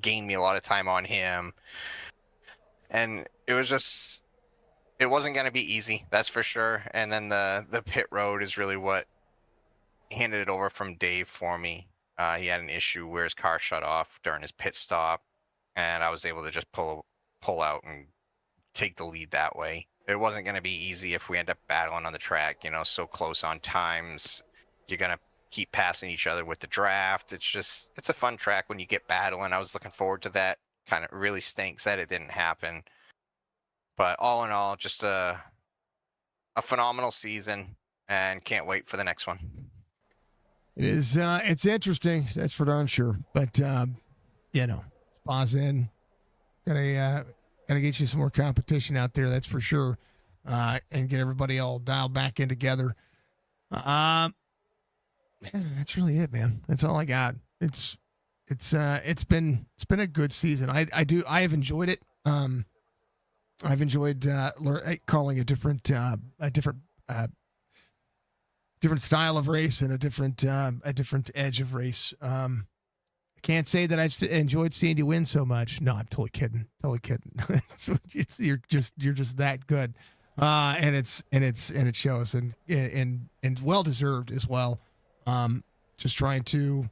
gained me a lot of time on him. And it wasn't going to be easy, that's for sure. And then the pit road is really what handed it over from Dave for me. He had an issue where his car shut off during his pit stop, and I was able to just pull out and take the lead that way. It wasn't going to be easy if we end up battling on the track, so close on times. You're going to keep passing each other with the draft. It's a fun track when you get battling. I was looking forward to that. Kind of really stinks that it didn't happen. But all in all, just a phenomenal season, and can't wait for the next one. It's interesting, that's for darn sure. But Spa's in. Gotta get you some more competition out there, that's for sure. And get everybody all dialed back in together. That's really it, man. That's all I got. It's been a good season. I have enjoyed it. I've enjoyed calling a different style of race and a different edge of race. I can't say that I've enjoyed seeing you win so much. No, I'm totally kidding. You're just that good, and it shows, and well deserved as well. Just trying to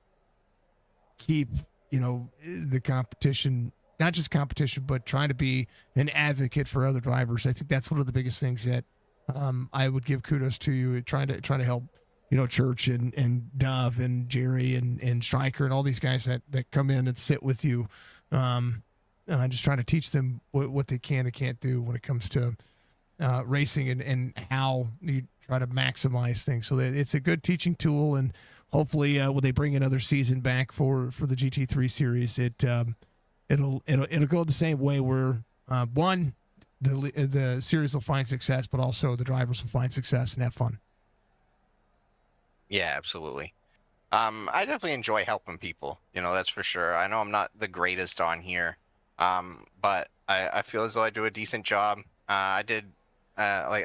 keep the competition, not just competition, but trying to be an advocate for other drivers. I think that's one of the biggest things that I would give kudos to you, trying to help Church and Dove and Jerry and Stryker and all these guys that come in and sit with you, just trying to teach them what they can and can't do when it comes to racing and how you try to maximize things. So that it's a good teaching tool, and hopefully when they bring another season back for the GT3 series, it'll go the same way where one, the series will find success, but also the drivers will find success and have fun. Yeah, absolutely. I definitely enjoy helping people, that's for sure. I know I'm not the greatest on here, but I feel as though I do a decent job. I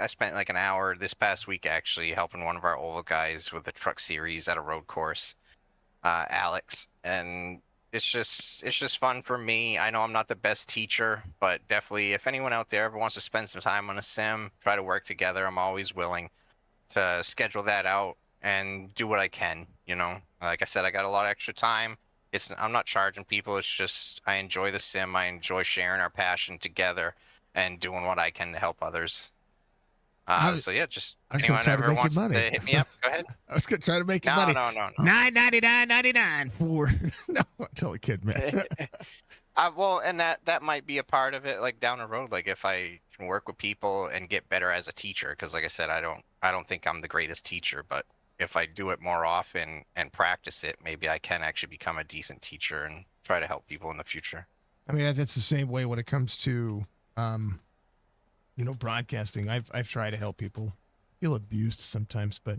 spent like an hour this past week actually helping one of our old guys with the truck series at a road course, Alex, and it's just fun for me. I know I'm not the best teacher, but definitely if anyone out there ever wants to spend some time on a sim, try to work together, I'm always willing to schedule that out and do what I can. Like I said, I got a lot of extra time. I'm not charging people. It's just I enjoy the sim. I enjoy sharing our passion together and doing what I can to help others. So yeah, just I was gonna anyone try to ever make you wants to money. hit me up, go ahead. I was gonna try to make you No, money. no, no, no. $9.99.99 for no, I'm totally kidding, man. Well, and that might be a part of it, like down the road, like if I can work with people and get better as a teacher, because like I said, I don't think I'm the greatest teacher, but if I do it more often and practice it, maybe I can actually become a decent teacher and try to help people in the future. I mean, that's the same way when it comes to, broadcasting. I've tried to help people. Feel abused sometimes, but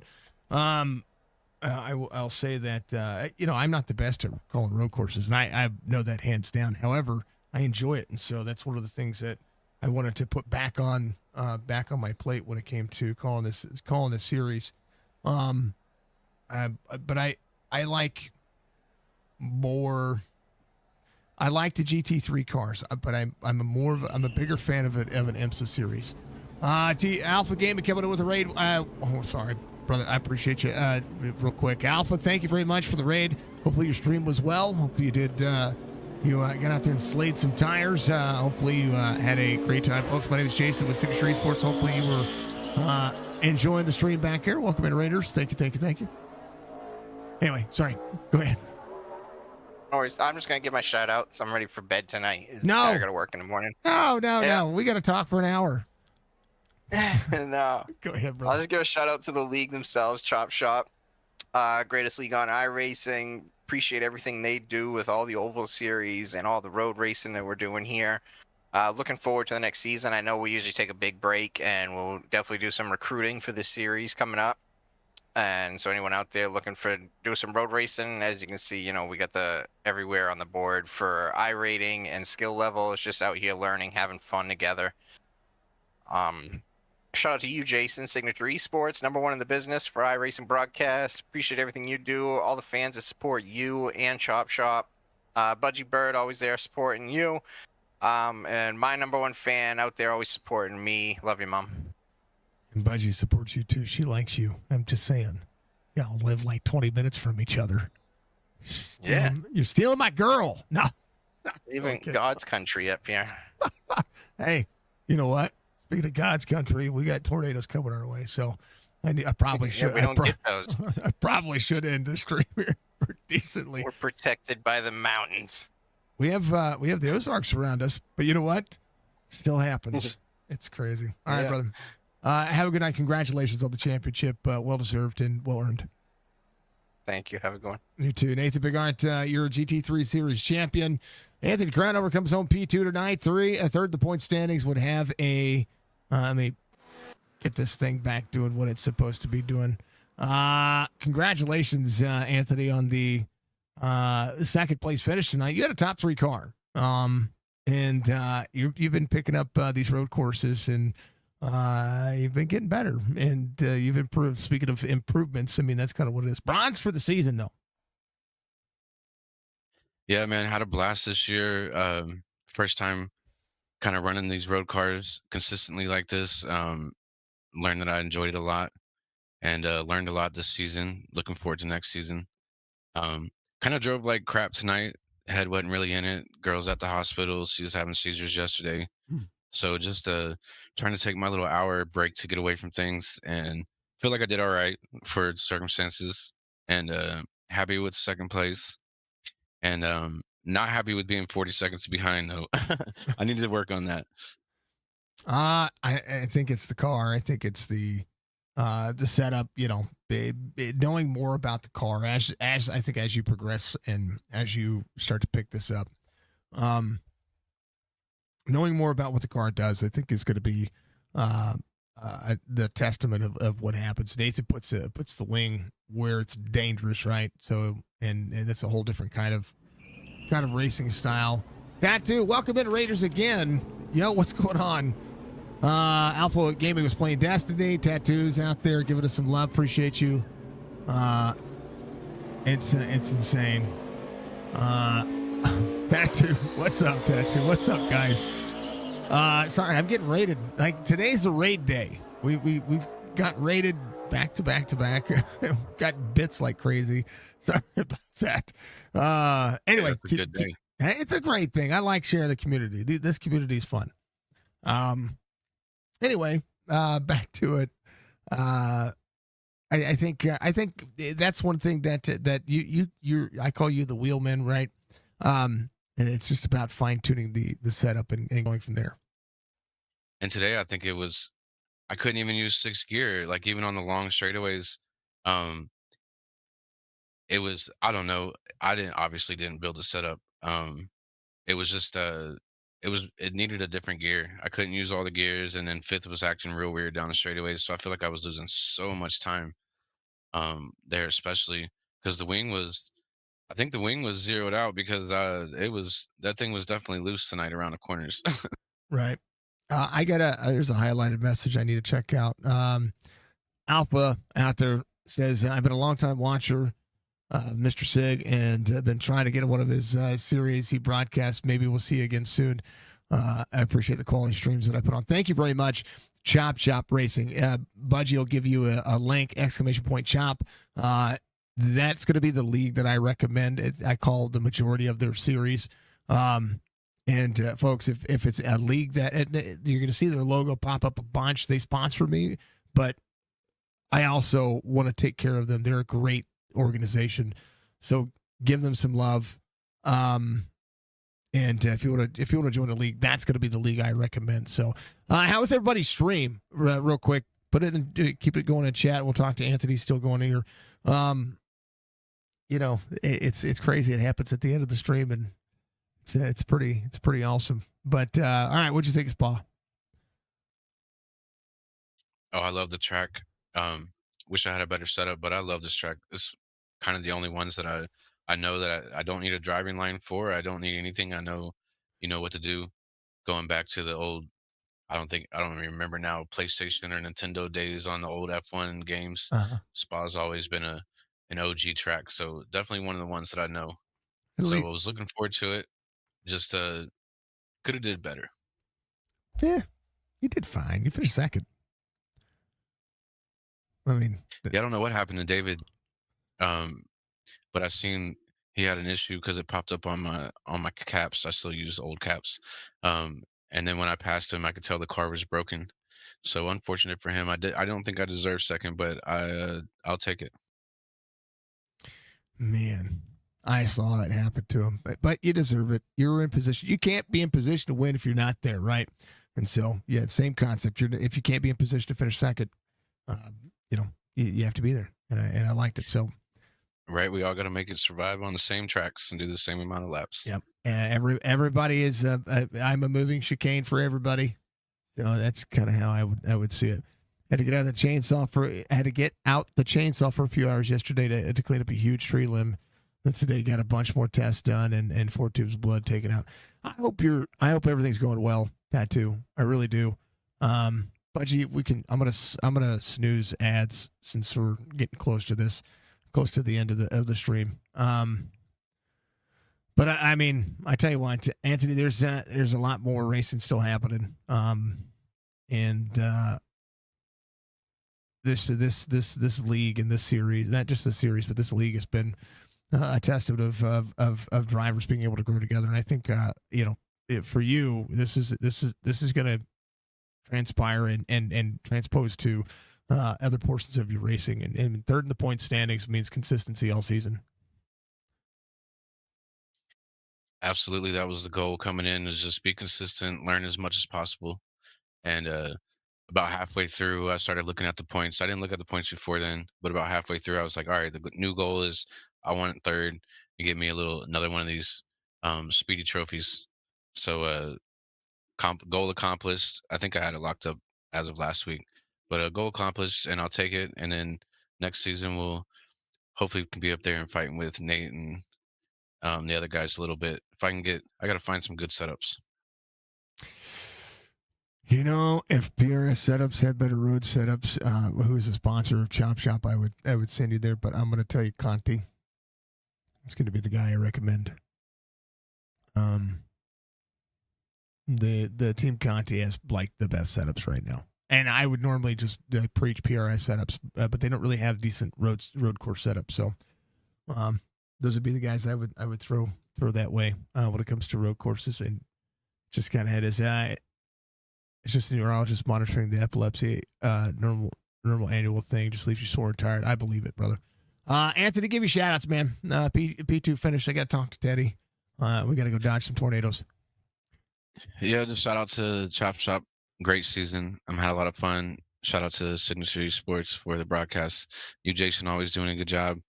I'll say that I'm not the best at calling road courses, and I know that hands down. However, I enjoy it, and so that's one of the things that I wanted to put back on my plate when it came to calling this series. But I like more. I like the GT3 cars, but I'm a bigger fan of an IMSA series. Alpha Gaming coming in with a raid. Sorry, brother. I appreciate you. Real quick, Alpha, thank you very much for the raid. Hopefully your stream was well. Hopefully you did. You got out there and slayed some tires. Hopefully you had a great time, folks. My name is Jason with Signature Esports. Hopefully you were enjoying the stream back here. Welcome in, Raiders. Thank you. Anyway, sorry. Go ahead. No worries. I'm just gonna give my shout outs. I'm ready for bed tonight. No. I gotta work in the morning. No. We got to talk for an hour. No. Go ahead, I'll brother. just give a shout out to the league themselves, Chop Shop. Greatest league on iRacing. Appreciate everything they do with all the oval series and all the road racing that we're doing here. Looking forward to the next season. I know we usually take a big break, and we'll definitely do some recruiting for this series coming up. And so anyone out there looking for do some road racing, as you can see, we got the everywhere on the board for iRating and skill level. It's just out here learning, having fun together. Shout out to you, Jason, Signature Esports, #1 in the business for iRacing broadcast. Appreciate everything you do. All the fans that support you and Chop Shop. Budgie Bird always there supporting you. And my #1 fan out there always supporting me. Love you, Mom. And Budgie supports you too. She likes you. I'm just saying. Y'all live like 20 minutes from each other. You're stealing my girl. No. Even Okay. God's country up here. Hey, you know what? Speaking of God's country, we got tornadoes coming our way. So I probably should. We don't get those. I probably should end the stream here decently. We're protected by the mountains. We have the Ozarks around us, but you know what? It still happens. It's crazy. All right, brother. Have a good night. Congratulations on the championship. Well deserved and well earned. Thank you. Have a good one. You too. Nathan Bigart, you're a GT3 Series champion. Anthony Crownover comes home P2 tonight. Third the point standings would have a. Let me get this thing back doing what it's supposed to be doing. Congratulations, Anthony, on the second place finish tonight. You had a top 3 car. And you've been picking up these road courses, and you've been getting better, and you've improved. Speaking of improvements, I mean, that's kind of what it is. Bronze for the season, though. Yeah, man, had a blast this year. First time kind of running these road cars consistently like this. Learned that I enjoyed it a lot, and learned a lot this season. Looking forward to next season. Kind of drove like crap tonight. Head wasn't really in it. Girl's at the hospital. She was having seizures yesterday. So just trying to take my little hour break to get away from things, and feel like I did all right for circumstances, and happy with second place, and not happy with being 40 seconds behind though. I need to work on that. I think it's the car. I think it's the setup. Knowing more about the car as I think as you progress and as you start to pick this up, knowing more about what the car does, I think is going to be the testament of what happens. Nathan puts the wing where it's dangerous, right? So and that's a whole different kind of racing style. Tattoo, welcome in, Raiders again. Yo, what's going on? Alpha Gaming was playing Destiny. Tattoos out there giving us some love. Appreciate you. It's insane. Tattoo, what's up, Tattoo? What's up, guys? Sorry, I'm getting raided. Like today's a raid day. We've got raided back to back to back. Got bits like crazy. Sorry about that. Anyway, It's a good day. It's a great thing. I like sharing the community. This community is fun. Anyway, back to it. I think that's one thing that you're I call you the wheelman, right? And it's just about fine tuning the setup and going from there. And today I think I couldn't even use sixth gear, like even on the long straightaways. Um, it was, I don't know. I didn't build a setup. It was just it needed a different gear. I couldn't use all the gears, and then fifth was acting real weird down the straightaways. So I feel like I was losing so much time there, especially because I think the wing was zeroed out because that thing was definitely loose tonight around the corners. Right. I got there's a highlighted message I need to check out. Alpha out there says, I've been a long time watcher, Mr. Sig, and I've been trying to get one of his series he broadcasts. Maybe we'll see you again soon. I appreciate the quality streams that I put on. Thank you very much. Chop Racing. Budgie will give you a link, ! Chop. That's going to be the league that I recommend. I call the majority of their series. And folks, if it's a league that you're going to see their logo pop up a bunch, they sponsor me, but I also want to take care of them. They're a great organization, so give them some love. And if you want to join the league, that's going to be the league I recommend. So, how was everybody's stream? Real quick, put it in, keep it going in chat. We'll talk to Anthony. Still going here. It's crazy. It happens at the end of the stream, and it's pretty awesome. But all right, what'd you think, Spa? Oh, I love the track. Wish I had a better setup, but I love this track. It's kind of the only ones that I know that I don't need a driving line for. I don't need anything. I know, what to do. Going back to the old, I don't even remember now, PlayStation or Nintendo days on the old F1 games. Uh-huh. Spa's always been an OG track, so definitely one of the ones that I know. At So least, I was looking forward to it. Just could have did better. yeah, you did fine. You finished second. I mean, Yeah, I don't know what happened to David, but I seen he had an issue because it popped up on my caps. I still use old caps, and then when I passed him, I could tell the car was broken. So unfortunate for him. I don't think I deserve second, but I'll take it. man, I saw it happen to him, but you deserve it. You're in position. You can't be in position to win if you're not there, right? And so, yeah, same concept. If you can't be in position to finish second, you have to be there, and I liked it. So, Right, we all got to make it survive on the same tracks and do the same amount of laps. yep. Everybody is. I'm a moving chicane for everybody. So that's kind of how I would see it. Had to get out the chainsaw for a few hours yesterday to clean up a huge tree limb. And today got a bunch more tests done and 4 tubes of blood taken out. I hope everything's going well. That too. I really do. Budgie, I'm gonna snooze ads since we're getting close to the end of the stream. But I mean, I tell you what, Anthony, there's a lot more racing still happening. And this league and this series, not just the series, but this league has been a testament of drivers being able to grow together. And I think for you, this is going to transpire and transpose to other portions of your racing. And third in the point standings means consistency all season. Absolutely, that was the goal coming in, is just be consistent, learn as much as possible. And about halfway through, I started looking at the points. I didn't look at the points before then, but about halfway through, I was like, all right, new goal is I want third and get me another one of these speedy trophies. So goal accomplished. I think I had it locked up as of last week, but a goal accomplished, and I'll take it. And then next season we'll hopefully can be up there and fighting with Nate and the other guys a little bit. If I got to find some good setups. If PRS setups had better road setups, who's a sponsor of Chop Shop, I would send you there. But I'm going to tell you, Conti, it's going to be the guy I recommend. The Team Conti has like the best setups right now, and I would normally just preach PRS setups, but they don't really have decent road course setups. So, those would be the guys I would throw that way when it comes to road courses, and just kind of had his it's just a neurologist monitoring the epilepsy. Normal annual thing. Just leaves you sore and tired. I believe it, brother. Anthony, give you shout outs, man. P2 finished. I got to talk to Teddy. We got to go dodge some tornadoes. Yeah, just shout out to Chop Shop. Great season. Had a lot of fun. Shout out to Signature Esports for the broadcast. You, Jason, always doing a good job.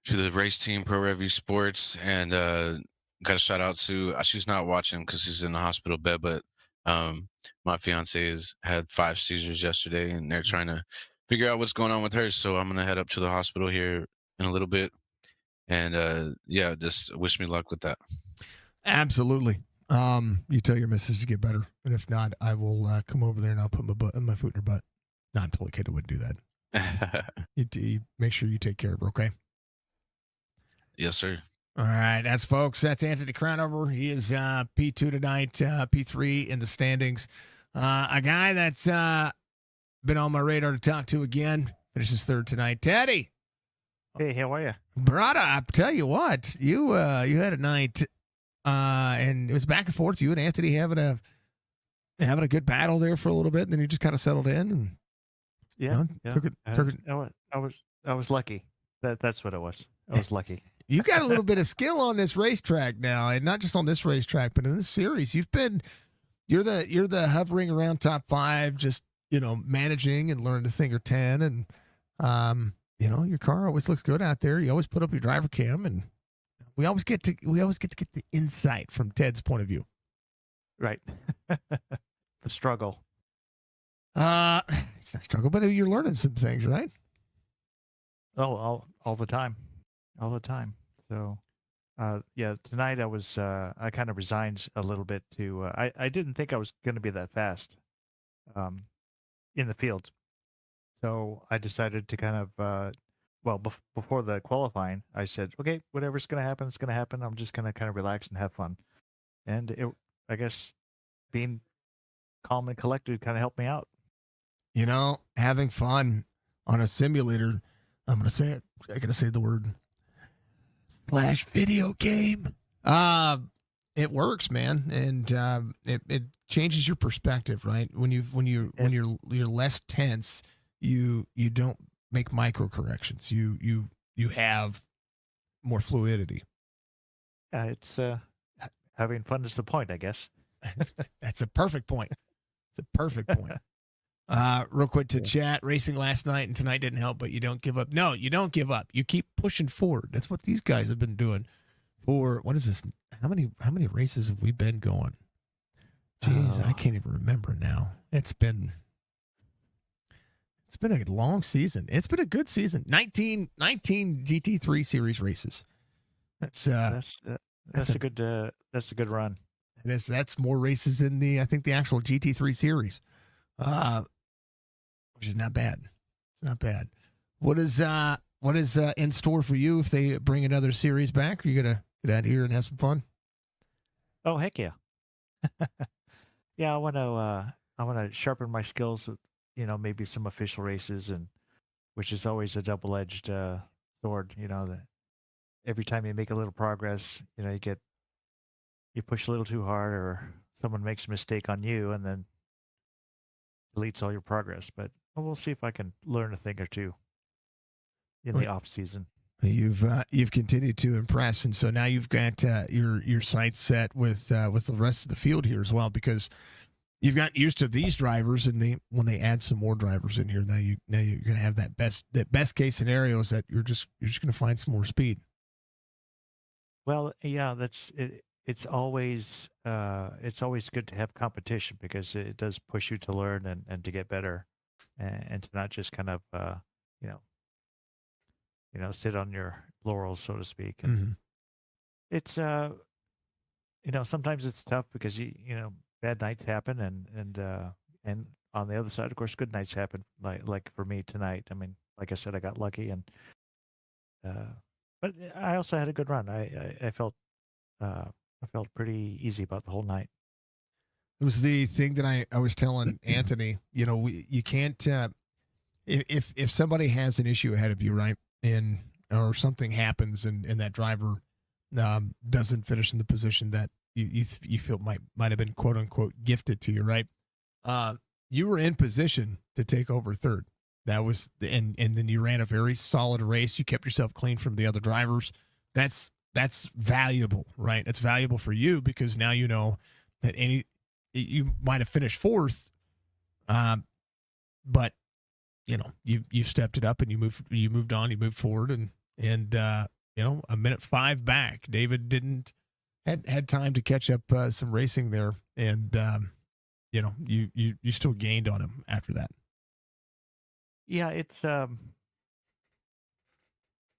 To the race team, Pro Rev Esports, and got a shout out to. She's not watching because she's in the hospital bed, but my fiance has had 5 seizures yesterday, and they're trying to figure out what's going on with her. So I'm gonna head up to the hospital here in a little bit, and yeah, just wish me luck with that. Absolutely. You tell your missus to get better, and if not, I will come over there and I'll put my foot in her butt. No, I'm totally kidding. I wouldn't do that. You make sure you take care of her, okay? Yes, sir. All right, that's Anthony Crownover. He is P2 tonight, P3 in the standings. A guy that's been on my radar to talk to again. Finishes third tonight. Teddy. Hey, how are you? Brother, I tell you what, you had a night, and it was back and forth. You and Anthony having a good battle there for a little bit, and then you just kind of settled in. And, Yeah, took it. I was lucky. That's what it was. I was lucky. You got a little bit of skill on this racetrack now, and not just on this racetrack, but in this series. You're the hovering around top 5, just managing and learning to thing or 10, and your car always looks good out there. You always put up your driver cam, and we always get to get the insight from Ted's point of view. Right. The struggle. It's not struggle, but you're learning some things, right? Oh, all the time. All the time. So, yeah, tonight I kind of resigned a little bit to, I didn't think I was going to be that fast in the field. So I decided to kind of, before the qualifying, I said, okay, whatever's going to happen, it's going to happen. I'm just going to kind of relax and have fun. And I guess being calm and collected kind of helped me out. Having fun on a simulator, I'm going to say it. I got to say the word / video game. It works, man, and it changes your perspective, right? When you're less tense, you don't make micro corrections. You have more fluidity. It's having fun is the point, I guess. That's a perfect point. It's a perfect point. Real quick to chat. Racing last night and tonight didn't help, but you don't give up. No, you don't give up. You keep pushing forward. That's what these guys have been doing for, what is this? How many races have we been going? Jeez, I can't even remember now. It's been a long season. It's been a good season. 19 GT3 series races. That's a good run. That's more races than the actual GT3 series. Which is not bad. It's not bad. What is in store for you if they bring another series back? Are you gonna get out here and have some fun? Oh, heck yeah. Yeah, I want to sharpen my skills with, maybe some official races, and which is always a double-edged sword. That every time you make a little progress, you push a little too hard, or someone makes a mistake on you, and then deletes all your progress. But we'll see if I can learn a thing or two in the off season. You've continued to impress, and so now you've got your sights set with the rest of the field here as well, because you've got used to these drivers, and when they add some more drivers in here, now you're going to have that best case scenario is that you're just going to find some more speed. Well, yeah, that's it. It's always good to have competition, because it does push you to learn and to get better, and to not just kind of sit on your laurels, so to speak. And it's sometimes it's tough because bad nights happen, and on the other side, of course, good nights happen. Like for me tonight, I mean, like I said, I got lucky, and but I also had a good run. I felt pretty easy about the whole night. It was the thing that I was telling Anthony. You can't if somebody has an issue ahead of you, right, or something happens and that driver doesn't finish in the position that you feel might have been quote unquote gifted to you, right? you were in position to take over third. That was, and then you ran a very solid race. You kept yourself clean from the other drivers. That's valuable, right? It's valuable for you because now you know that you might have finished fourth, but you stepped it up and you moved on, you moved forward, and a minute 5 back. David had time to catch up some racing there, and you still gained on him after that. Yeah, it's and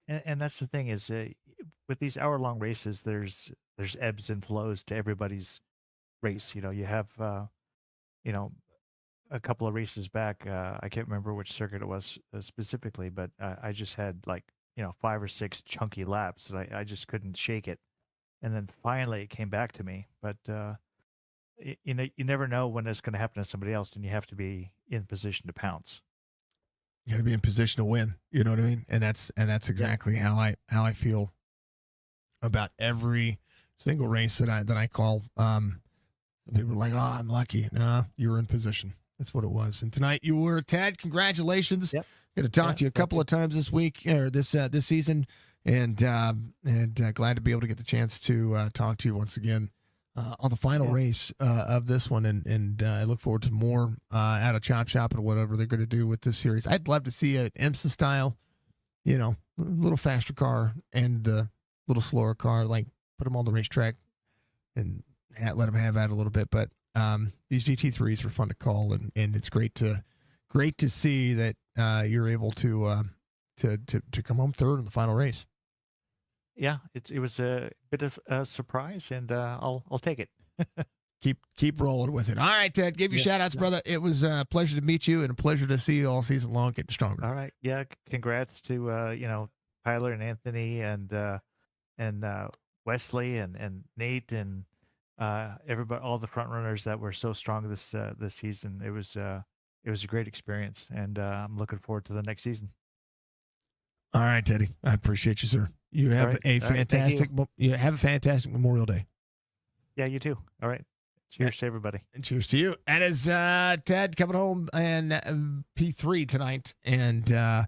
that's the thing is with these hour-long races, there's ebbs and flows to everybody's race. You have a couple of races back. I can't remember which circuit it was specifically, but I just had 5 or 6 chunky laps that I just couldn't shake it, and then finally it came back to me. But you never know when it's going to happen to somebody else, and you have to be in position to pounce. You got to be in position to win. You know what I mean? And that's exactly how I feel about every single race that I call. Some people are like, "Oh, I'm lucky." No, you were in position. That's what it was. And tonight you were. Ted, congratulations. Yep. Going to talk to you a couple of times this week or this season, and glad to be able to get the chance to talk to you once again on the final race of this one, and I look forward to more out of Chop Shop and whatever they're going to do with this series. I'd love to see an IMSA style, a little faster car and the little slower car, like put them on the racetrack and let them have at it a little bit. But these GT3s are fun to call, and it's great to see that you're able to come home third in the final race. Yeah, it was a bit of a surprise, and I'll take it. Keep rolling with it. All right, Ted, give your shout outs, brother. It was a pleasure to meet you and a pleasure to see you all season long, getting stronger. All right, yeah, congrats to Tyler and Anthony and Wesley and Nate and everybody, all the front runners that were so strong this season. It was a great experience, and I'm looking forward to the next season. All right, Teddy. I appreciate you, sir. You have a fantastic Memorial Day. Yeah, you too. All right. Cheers to everybody. And cheers to you. That is Ted coming home and P3 tonight, and had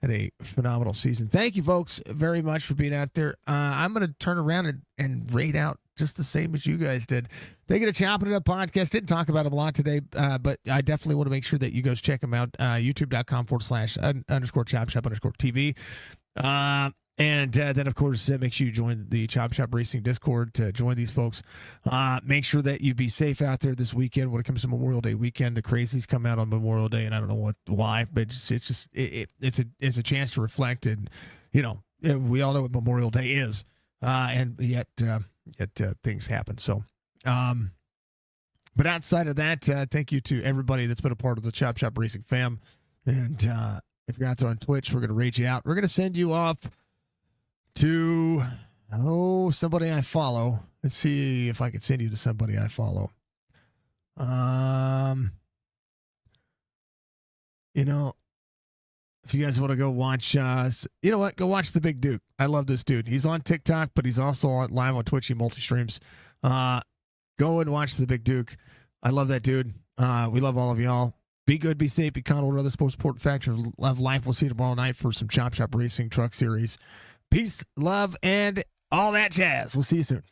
a phenomenal season. Thank you, folks, very much for being out there. I'm going to turn around and rate out just the same as you guys did. They get a Chopp'N It Up podcast. Didn't talk about them a lot today, but I definitely want to make sure that you guys check them out. YouTube.com/_Chop Shop_TV. And then, of course, make sure you join the Chop Shop Racing Discord to join these folks. Make sure that you be safe out there this weekend when it comes to Memorial Day weekend. The crazies come out on Memorial Day, and I don't know why, but it's a chance to reflect. And we all know what Memorial Day is, and yet things happen. So, but outside of that, thank you to everybody that's been a part of the Chop Shop Racing fam. And if you're out there on Twitch, we're going to rate you out. We're going to send you off to somebody I follow. Let's see if I can send you to somebody I follow. If you guys want to go watch go watch the Big Duke. I love this dude. He's on TikTok, but he's also live on Twitch. He multi-streams. Go and watch the Big Duke. I love that dude. We love all of y'all. Be good, be safe, be kind, other sports support factor of life. We'll see you tomorrow night for some Chop Shop Racing Truck Series. Peace, love, and all that jazz. We'll see you soon.